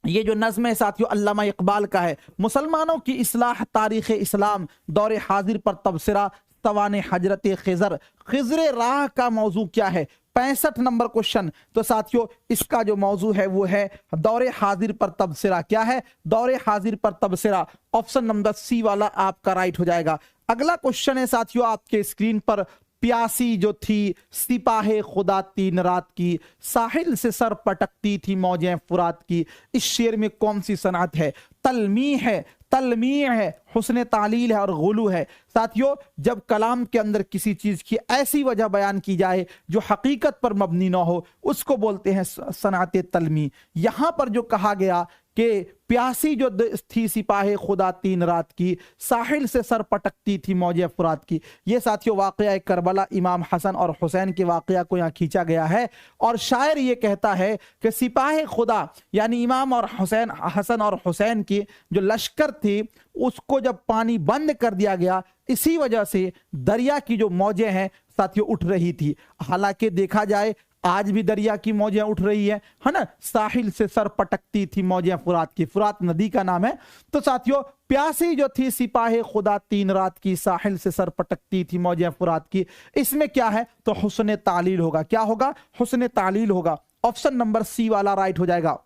ये जो नज्म है साथियों अल्लामा इकबाल का है। मुसलमानों की इस्लाह, तारीख इस्लाम, दौरे हाजिर पर तबसरा, सवाने हजरत खिजर। खिजरे राह का मौजू क्या है? 65 नंबर क्वेश्चन। तो साथियों इसका जो मौजू है वो है दौरे हाजिर पर तबसरा। क्या है? दौरे हाजिर पर तबसरा। ऑप्शन नंबर सी वाला आपका राइट हो जाएगा। अगला क्वेश्चन है साथियों आपके स्क्रीन पर प्यासी जो थी सिपाहे खुदा तीन रात की, साहिल से सर पटकती थी मौजें फुरात की। इस शेर में कौन सी सनअत है? तलमी है, तलमी है, हुस्न तालील है और गुलू है। साथियों, जब कलाम के अंदर किसी चीज की ऐसी वजह बयान की जाए जो हकीकत पर मबनी ना हो, उसको बोलते हैं सनअत तलमी। यहां पर जो कहा गया कि प्यासी जो थी सिपाहे खुदा तीन रात की, साहिल से सर पटकती थी मौजे फुरात की, ये साथियों वाकया करबला इमाम हसन और हुसैन के वाकया को यहाँ खींचा गया है। और शायर ये कहता है कि सिपाहे खुदा यानी इमाम और हुसैन, हसन और हुसैन की जो लश्कर थी उसको जब पानी बंद कर दिया गया, इसी वजह से दरिया की जो मौजें हैं साथियों उठ रही थी। हालांकि देखा जाए आज भी दरिया की मौजें उठ रही है ना। साहिल से सर पटकती थी मौजें फुरात की, फुरात नदी का नाम है। तो साथियों, प्यासी जो थी सिपाहे खुदा तीन रात की, साहिल से सर पटकती थी मौजें फुरात की, इसमें क्या है? तो हुस्न तालील होगा। क्या होगा? हुस्न तालील होगा। ऑप्शन नंबर सी वाला राइट हो जाएगा।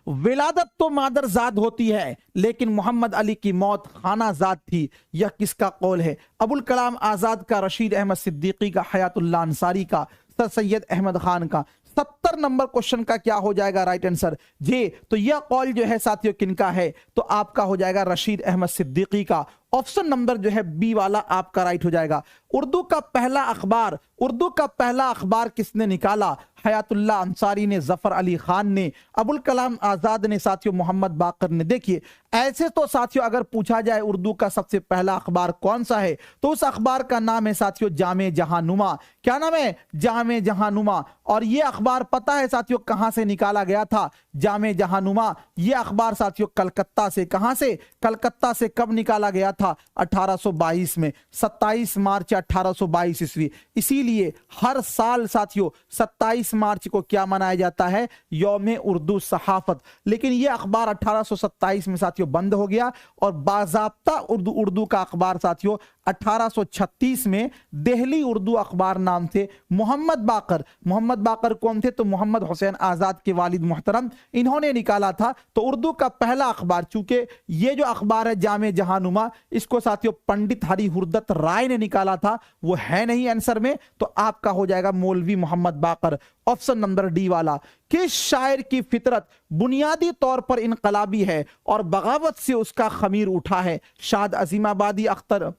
विलादत तो मादरजाद होती है लेकिन मोहम्मद अली की मौत खानाजाद थी, यह किसका कौल है? अबुल कलाम आजाद का, रशीद अहमद सिद्दीकी का, हयातुल्लाह अंसारी का, सर सैयद अहमद खान का। 70 नंबर क्वेश्चन का क्या हो जाएगा राइट आंसर जी? तो यह कौल जो है साथियों किनका है? तो आपका हो जाएगा रशीद अहमद सिद्दीकी का। ऑप्शन नंबर जो है बी वाला आपका राइट हो जाएगा। उर्दू का पहला अखबार, उर्दू का पहला अखबार किसने निकाला? हयातुल्लाह अंसारी ने, जफर अली खान ने, अबुल कलाम आजाद ने, साथियों मोहम्मद बाकर ने। देखिए ऐसे तो साथियों अगर पूछा जाए उर्दू का सबसे पहला अखबार कौन सा है, तो उस अखबार का नाम है साथियों जामे जहानुमा। क्या नाम है? जामे जहानुमा। और ये अखबार पता है साथियों कहां से निकाला गया था? जामे जहानुमा ये अखबार साथियों कलकत्ता से। कहां से? कलकत्ता से। कब निकाला गया था? 1822 में, 27 मार्च 1822 ईस्वी। इसीलिए हर साल साथियों 27 मार्च को क्या मनाया जाता है? यौम उर्दू सहाफत। लेकिन यह अखबार 1827 में साथियों बंद हो गया और बाज़ाब्ता उर्दू का अखबार साथियों 1836 में दिल्ली उर्दू अखबार नाम से मोहम्मद बाकर, मोहम्मद बाकर कौन थे? तो मोहम्मद हुसैन आजाद के वालिद मुहतरम, इन्होंने निकाला था। तो उर्दू का पहला अखबार, चूंकि ये जो अखबार है जामे जहानुमा, इसको साथियों पंडित हरि हुरदत राय ने निकाला था, वो है नहीं आंसर में। तो आपका हो जाएगा मौलवी मोहम्मद बाकर, ऑप्शन नंबर डी वाला। किस शायर की फितरत बुनियादी तौर पर इनकलाबी है और बगावत से उसका खमीर उठा है? शाद अजीमाबादी, अख्तर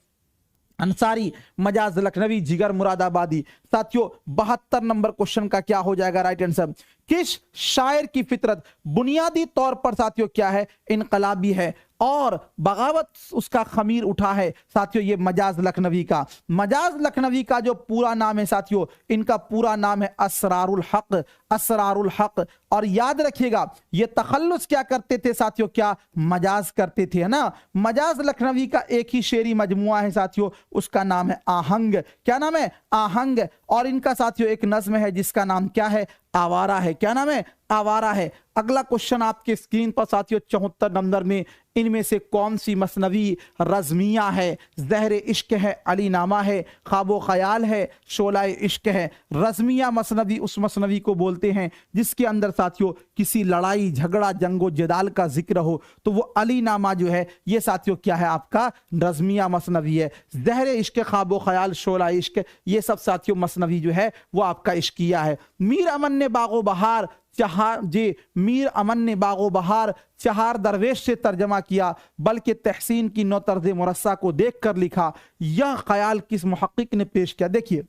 अंसारी, मजाज लखनवी, जिगर मुरादाबादी। साथियों 72 नंबर क्वेश्चन का क्या हो जाएगा राइट आंसर? किस शायर की फितरत बुनियादी तौर पर साथियों क्या है? इनकलाबी है और बगावत उसका खमीर उठा है। साथियों ये मजाज लखनवी का, मजाज लखनवी का जो पूरा नाम है साथियों, इनका पूरा नाम है असरारुल हक, असरारुल हक। और याद रखिएगा ये तखल्लुस क्या करते थे साथियों? क्या मजाज करते थे, है ना। मजाज लखनवी का एक ही शेरी मजमुआ है साथियों, उसका नाम है आहंग। क्या नाम है? आहंग। और इनका साथियों एक नज्म है जिसका नाम क्या है? आवारा है। क्या नाम है? आवारा है। अगला क्वेश्चन आपके स्क्रीन पर साथियों 74 नंबर में, इनमें से कौन सी मसनवी रज़मिया है? ज़हर इश्क है, अली नामा है, ख्वाबो ख्याल है, शोलाए इश्क है। रज़मिया मसनवी उस मसनवी को बोलते हैं जिसके अंदर साथियों किसी लड़ाई झगड़ा जंगो जदाल का जिक्र हो, तो वो अली नामा जो है ये साथियों क्या है? आपका रज़मिया मसनवी है। ज़हर इश्क, ख्वाबो ख्याल, शोलाए इश्क, ये सब साथियों मसनवी जो है वो आपका इश्किया है। मीर अमन ने बागो बहार चहार जी, मीर अमन ने बागो बहार चहार दरवेश से तर्जमा किया, बल्कि तहसीन की नौ तर्ज मुरस्सा को देखकर लिखा। यह ख्याल किस मुहक्किक ने पेश किया? देखिए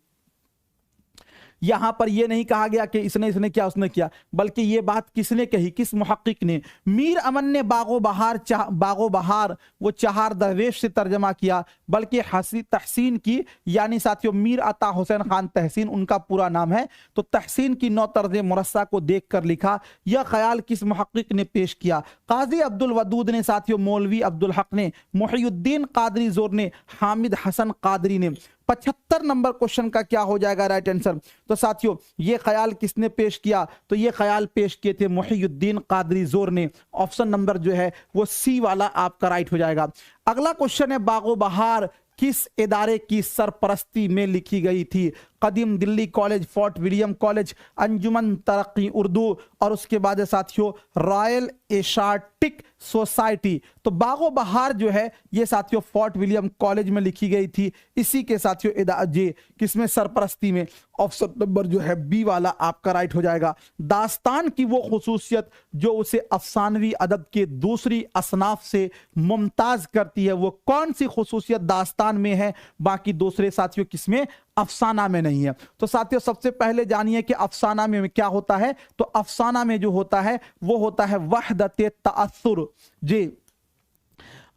यहां पर यह नहीं कहा गया कि इसने किया उसने किया, बल्कि यह बात किसने कही? किस मुहक्किक ने? मीर अमन ने बागो बहार वो चहार दरवेश से तर्जमा किया, बल्कि तहसीन की यानी साथियों मीर अता हुसैन खान तहसीन उनका पूरा नाम है, तो तहसीन की नौ तर्ज मुरस्सा को देख कर लिखा। यह ख्याल किस मुहक्किक ने पेश किया? काजी अब्दुल वदूद ने साथियों, मौलवी अब्दुल हक ने, मुहियुद्दीन कादरी जोर ने, हामिद हसन कादरी ने। 75 नंबर क्वेश्चन का क्या हो जाएगा राइट आंसर? तो साथियों ये ख्याल किसने पेश किया? तो ये ख्याल पेश किए थे मुहियुद्दीन कादरी जोर ने। ऑप्शन नंबर जो है वो सी वाला आपका राइट हो जाएगा। अगला क्वेश्चन है बागो बहार किस इदारे की सरपरस्ती में लिखी गई थी? कदीम Delhi college, Fort William college, Anjuman Taraqqi Urdu, और उसके बाद है साथियों रॉयल एशियाटिक सोसाइटी। तो बागो बहार जो है ये साथियों फोर्ट विलियम कॉलेज में लिखी गई थी, इसी के साथियों जी किसमें सरपरस्ती में। ऑप्शन नंबर जो है बी वाला आपका राइट हो जाएगा। दास्तान की वो खुसूसियत जो उसे अफसानवी अदब के दूसरी असनाफ से मुमताज करती है, वो कौन सी खुसूसियत दास्तान में है, बाकी दूसरे साथियों किसमें, अफसाना में नहीं है। तो साथियों सबसे पहले जानिए कि अफसाना में क्या होता है। तो अफसाना में जो होता है वो होता है वहदत तअस्सुर जी।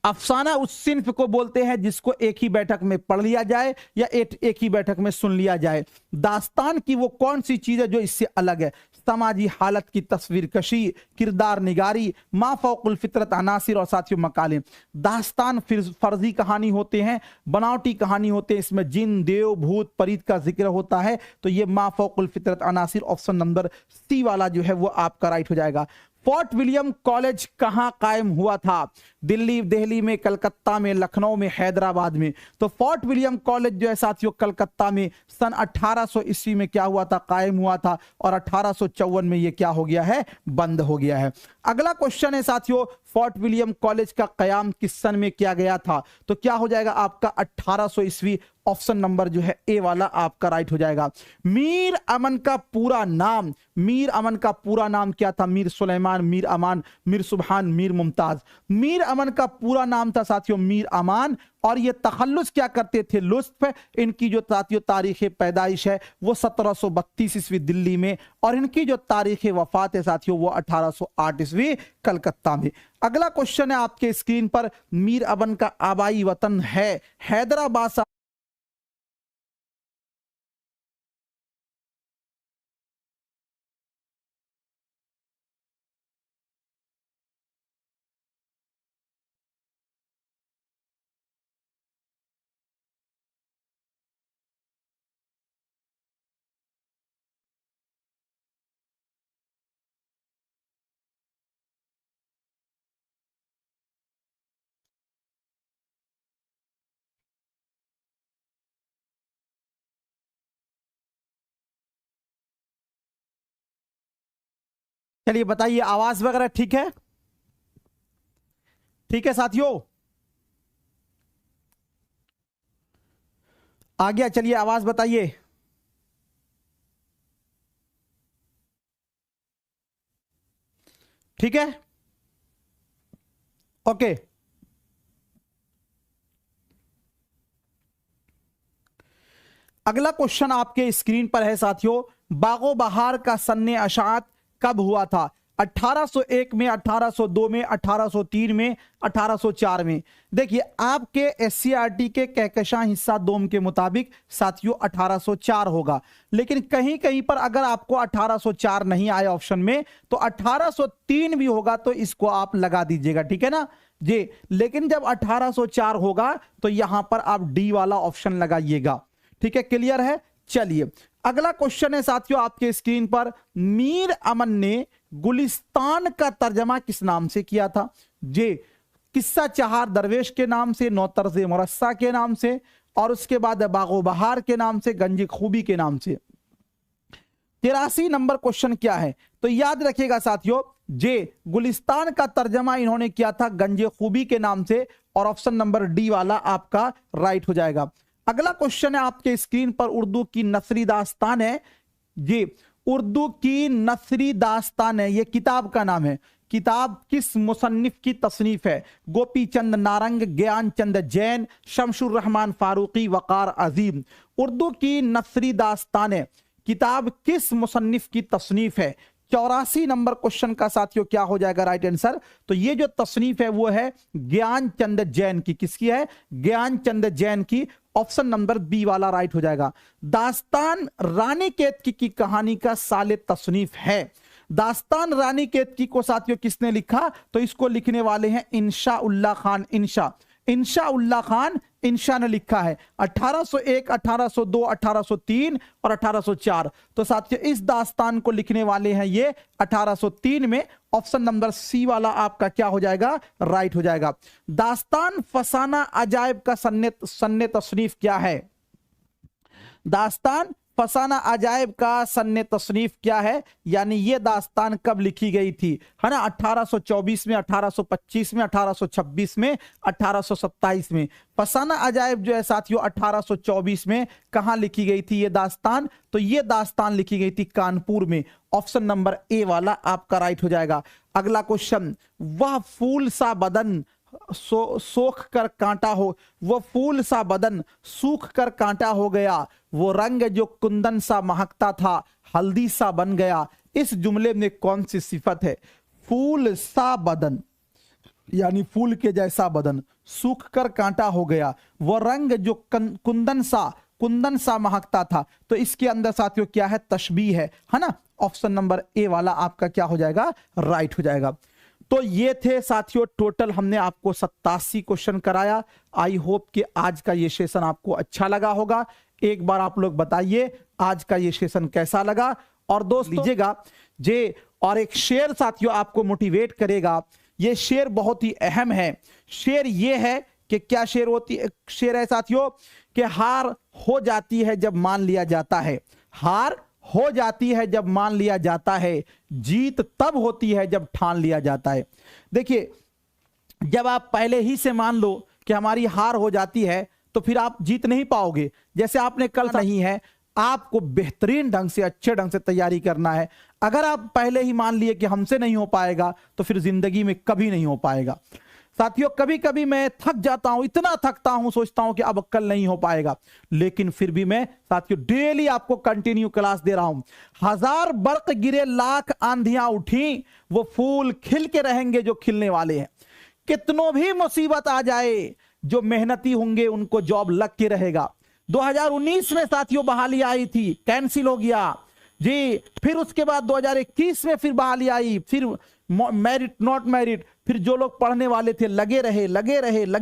अफसाना उस सिन्फ को बोलते हैं जिसको एक ही बैठक में पढ़ लिया जाए या एक ही बैठक में सुन लिया जाए। दास्तान की वो कौन सी चीज है जो इससे अलग है, समाजी हालत की तस्वीर कशी, किरदार निगारी, मा फौकुल फितरत अनासिर और साथियों मकाले। दास्तान फर्जी कहानी होते हैं, बनावटी कहानी होते हैं, इसमें जिन देव भूत परीत का जिक्र होता है। तो ये मा फौकुल फितरत अनासिर ऑप्शन नंबर सी वाला जो है वो आपका राइट हो जाएगा। फोर्ट विलियम कॉलेज कहां कायम हुआ था, दिल्ली, दिल्ली में, कलकत्ता में, लखनऊ में, हैदराबाद में। तो फोर्ट विलियम कॉलेज जो है साथियों कलकत्ता में सन 1800 ईस्वी में क्या हुआ था, कायम हुआ था, और 1854 में ये क्या हो गया है, बंद हो गया है। अगला क्वेश्चन है साथियों फोर्ट विलियम कॉलेज का कयाम किस सन में किया गया था। तो क्या हो जाएगा आपका 1800 ईस्वी, ऑप्शन नंबर जो है ए वाला आपका राइट हो जाएगा। मीर अमन का पूरा नाम, मीर अमन का पूरा नाम क्या था, मीर सुलेमान, मीर अमान, मीर सुबहान, मीर मुमताज। मीर अमन का पूरा नाम था साथियों मीर अमान, और ये तखल्लुस क्या करते थे, लुत्फ। इनकी जो साथियों तारीख पैदाइश है वो 1732 ईस्वी दिल्ली में, और इनकी जो तारीख वफात है साथियों वो 1808 ईस्वी कलकत्ता में। अगला क्वेश्चन है आपके स्क्रीन पर, मीर अमन का आबाई वतन है हैदराबाद। चलिए बताइए, आवाज वगैरह ठीक है, ठीक है साथियों, आ गया। चलिए आवाज बताइए। ठीक है, ओके। अगला क्वेश्चन आपके स्क्रीन पर है साथियों, बागो बहार का सन्ने अशात कब हुआ था। 1801 में, 1802 में, 1803 में, 1804 में। देखिए आपके एससीईआरटी के कहकशां हिस्सा दोम के मुताबिक साथियों 1804 होगा, लेकिन कहीं कहीं पर अगर आपको 1804 नहीं आया ऑप्शन में तो 1803 भी होगा, तो इसको आप लगा दीजिएगा, ठीक है ना जी। लेकिन जब 1804 होगा तो यहां पर आप डी वाला ऑप्शन लगाइएगा, ठीक है, क्लियर है। चलिए अगला क्वेश्चन है साथियों आपके स्क्रीन पर, मीर अमन ने गुलिस्तान का तर्जमा किस नाम से किया था। जे किस्सा चहार दरवेश के नाम से, नौतर्ज मुरस्सा के नाम से, और उसके बाद बागो बहार के नाम से, गंज खूबी के नाम से। 83 नंबर क्वेश्चन क्या है, तो याद रखिएगा साथियों, जे गुलिस्तान का तर्जमा इन्होंने किया था गंज खूबी के नाम से, और ऑप्शन नंबर डी वाला आपका राइट हो जाएगा। अगला क्वेश्चन है आपके स्क्रीन पर, उर्दू की नसरी दास्तान है जी, उर्दू की नसरी दास्तान है, ये किताब का नाम है। किताब किस मुसन्निफ की तसनीफ है। गोपी चंद नारंग, ज्ञान चंद जैन, शमशुर रहमान फारूकी, वकार अजीम। उर्दू की नसरी दास्तान है, किताब किस मुसन्निफ की तसनीफ है। 84 नंबर क्वेश्चन का साथियों क्या हो जाएगा राइट आंसर। तो ये जो तसनीफ है वो है ज्ञान चंद जैन की। किसकी है, ज्ञान चंद जैन की। ऑप्शन नंबर बी वाला राइट हो जाएगा। दास्तान रानी केतकी की कहानी का साले तसनीफ है। दास्तान रानी केतकी को साथियों किसने लिखा, तो इसको लिखने वाले हैं इंशा उल्लाह खान। इंशा उल्लाह खान, इंशा ने लिखा है 1801, 1802, 1803 और 1804। तो साथियों इस दास्तान को लिखने वाले हैं ये 1803 में। ऑप्शन नंबर सी वाला आपका क्या हो जाएगा, राइट हो जाएगा। दास्तान फसाना अजायब का सन्ने तसनीफ क्या है। दास्तान फसाना अजायब का सन्ने तसनीफ क्या है, यानी ये दास्तान कब लिखी गई थी, है ना? 1824 में, 1825 में, 1826 में, 1827 में। फसाना अजायब जो है साथियों 1824 में कहां लिखी गई थी ये दास्तान? तो ये दास्तान लिखी गई थी कानपुर में। ऑप्शन नंबर ए वाला आपका राइट हो जाएगा। अगला क्वेश्चन, वह फूल सा बदन सोख कर कांटा हो, वो फूल सा बदन सूख कर कांटा हो गया, वो रंग जो कुंदन सा महकता था हल्दी सा बन गया। इस जुमले में कौन सी सिफत है? फूल सा बदन यानी फूल के जैसा बदन, सूख कर कांटा हो गया, वो रंग जो कुंदन सा महकता था। तो इसके अंदर साथियों क्या है? तशबीह है ना? ऑप्शन नंबर ए वाला आपका क्या हो जाएगा? राइट हो जाएगा। तो ये थे साथियों टोटल हमने आपको 87 क्वेश्चन कराया। आई होप कि आज का ये सेशन आपको अच्छा लगा होगा। एक बार आप लोग बताइए आज का ये सेशन कैसा लगा। और दोस्त लीजिएगा जे, और एक शेर साथियों आपको मोटिवेट करेगा। ये शेर बहुत ही अहम है। शेर ये है कि क्या शेर है साथियों कि हार हो जाती है जब मान लिया जाता है, हार हो जाती है जब मान लिया जाता है, जीत तब होती है जब ठान लिया जाता है। देखिए, जब आप पहले ही से मान लो कि हमारी हार हो जाती है तो फिर आप जीत नहीं पाओगे। जैसे आपने कल नहीं है, आपको बेहतरीन ढंग से, अच्छे ढंग से तैयारी करना है। अगर आप पहले ही मान लिए कि हमसे नहीं हो पाएगा तो फिर जिंदगी में कभी नहीं हो पाएगा। साथियों कभी कभी मैं थक जाता हूं, इतना थकता हूं, सोचता हूं कि अब कल नहीं हो पाएगा, लेकिन फिर भी मैं साथियों डेली आपको कंटिन्यू क्लास दे रहा हूं। हजार बर्क गिरे लाख आंधियां उठी, वो फूल खिल के रहेंगे जो खिलने वाले हैं। कितनों भी मुसीबत आ जाए, जो मेहनती होंगे उनको जॉब लग के रहेगा। 2019 में साथियों बहाली आई थी, कैंसिल हो गया जी। फिर उसके बाद 2021 में फिर बहाली आई, फिर मेरिट नॉट मेरिट, फिर जो लोग पढ़ने वाले थे लगे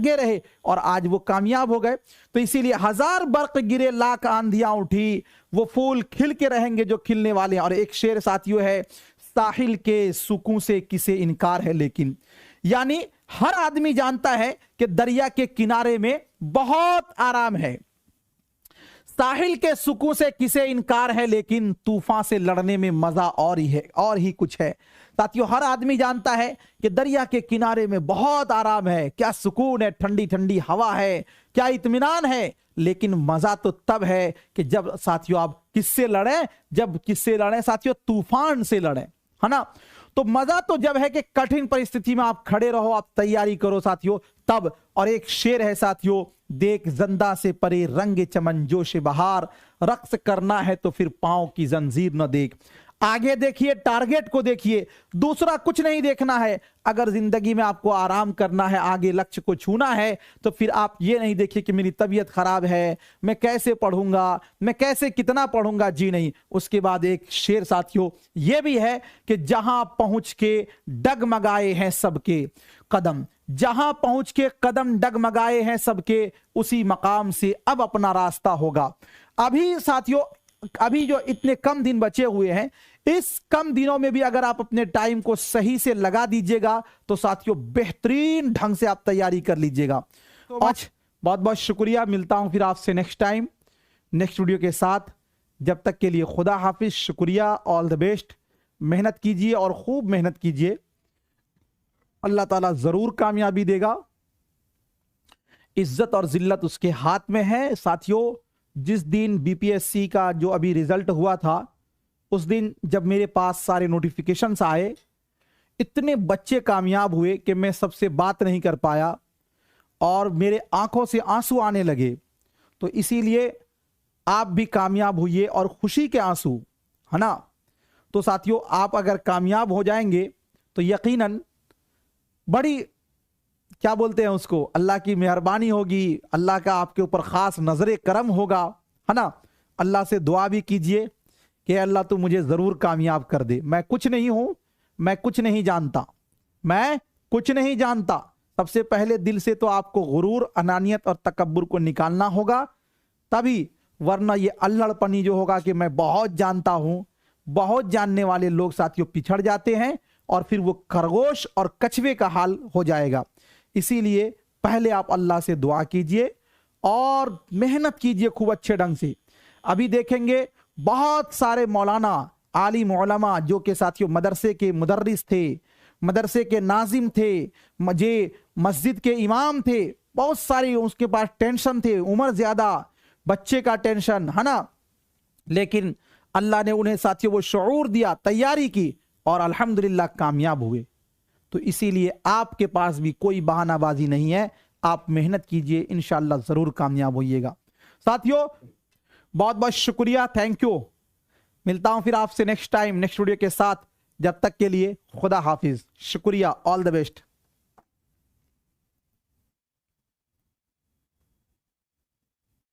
रहे और आज वो कामयाब हो गए। तो इसीलिए हजार बर्क गिरे लाख आंधियां उठी, वो फूल खिल के रहेंगे जो खिलने वाले हैं। और एक शेर साथियों है, साहिल के सुकून से किसे इनकार है लेकिन, यानी हर आदमी जानता है कि दरिया के किनारे में बहुत आराम है, साहिल के सुकून से किसे इनकार है, लेकिन तूफान से लड़ने में मजा और ही है, और ही कुछ है। साथियों हर आदमी जानता है कि दरिया के किनारे में बहुत आराम है, क्या सुकून है, ठंडी ठंडी हवा है, क्या इत्मीनान है, लेकिन मजा तो तब है कि जब साथियों आप किससे लड़ें, जब किससे लड़ें साथियों? तूफान से लड़ें, है ना? तो मजा तो जब है कि कठिन परिस्थिति में आप खड़े रहो, आप तैयारी करो साथियों, तब। और एक शेर है साथियों, देख जंदा से परे रंग चमन जोश बहार, रक्स करना है तो फिर पांव की जंजीर न देख। आगे देखिए, टारगेट को देखिए, दूसरा कुछ नहीं देखना है। अगर जिंदगी में आपको आराम करना है, आगे लक्ष्य को छूना है, तो फिर आप ये नहीं देखिए कि मेरी तबीयत खराब है, मैं कैसे पढ़ूंगा, मैं कैसे कितना पढ़ूंगा, जी नहीं। उसके बाद एक शेर साथियों ये भी है कि जहां पहुंच के डगमगाए हैं सबके कदम, जहां पहुंच के कदम डगमगाए हैं सबके, उसी मकाम से अब अपना रास्ता होगा। अभी साथियों, अभी जो इतने कम दिन बचे हुए हैं, इस कम दिनों में भी अगर आप अपने टाइम को सही से लगा दीजिएगा तो साथियों बेहतरीन ढंग से आप तैयारी कर लीजिएगा। तो आज बहुत बहुत शुक्रिया, मिलता हूं फिर आपसे नेक्स्ट टाइम नेक्स्ट वीडियो के साथ। जब तक के लिए खुदा हाफिज, शुक्रिया, ऑल द बेस्ट। मेहनत कीजिए और खूब मेहनत कीजिए, अल्लाह ताला जरूर कामयाबी देगा। इज्जत और जिल्लत उसके हाथ में है। साथियों जिस दिन बीपीएससी का जो अभी रिजल्ट हुआ था, उस दिन जब मेरे पास सारे नोटिफिकेशंस आए, इतने बच्चे कामयाब हुए कि मैं सबसे बात नहीं कर पाया और मेरे आंखों से आंसू आने लगे। तो इसीलिए आप भी कामयाब हुई और खुशी के आंसू, है ना? तो साथियों आप अगर कामयाब हो जाएंगे तो यकीनन बड़ी, क्या बोलते हैं उसको, अल्लाह की मेहरबानी होगी, अल्लाह का आपके ऊपर खास नजरे करम होगा, है ना? अल्लाह से दुआ भी कीजिए कि अल्लाह तू मुझे जरूर कामयाब कर दे। मैं कुछ नहीं हूं, मैं कुछ नहीं जानता, मैं कुछ नहीं जानता। सबसे पहले दिल से तो आपको गुरूर, अनानियत और तकब्बुर को निकालना होगा, तभी, वरना ये अल्हड़पनी जो होगा कि मैं बहुत जानता हूं, बहुत जानने वाले लोग साथियों पिछड़ जाते हैं और फिर वो खरगोश और कछुए का हाल हो जाएगा। इसीलिए पहले आप अल्लाह से दुआ कीजिए और मेहनत कीजिए खूब अच्छे ढंग से। अभी देखेंगे बहुत सारे मौलाना आलिम उलमा जो के साथियों मदरसे के मुदर्रिस थे, मदरसे के नाजिम थे, मस्जिद के इमाम थे, बहुत सारी उसके पास टेंशन थे, उम्र ज्यादा, बच्चे का टेंशन है ना, लेकिन अल्लाह ने उन्हें साथियों वो शऊर दिया, तैयारी की और अल्हम्दुलिल्लाह कामयाब हुए। तो इसीलिए आपके पास भी कोई बहानाबाजी नहीं है, आप मेहनत कीजिए, इंशाअल्लाह जरूर कामयाब होइएगा। साथियों बहुत बहुत शुक्रिया, थैंक यू। मिलता हूं फिर आपसे नेक्स्ट टाइम नेक्स्ट वीडियो के साथ, जब तक के लिए खुदा हाफिज, शुक्रिया, ऑल द बेस्ट।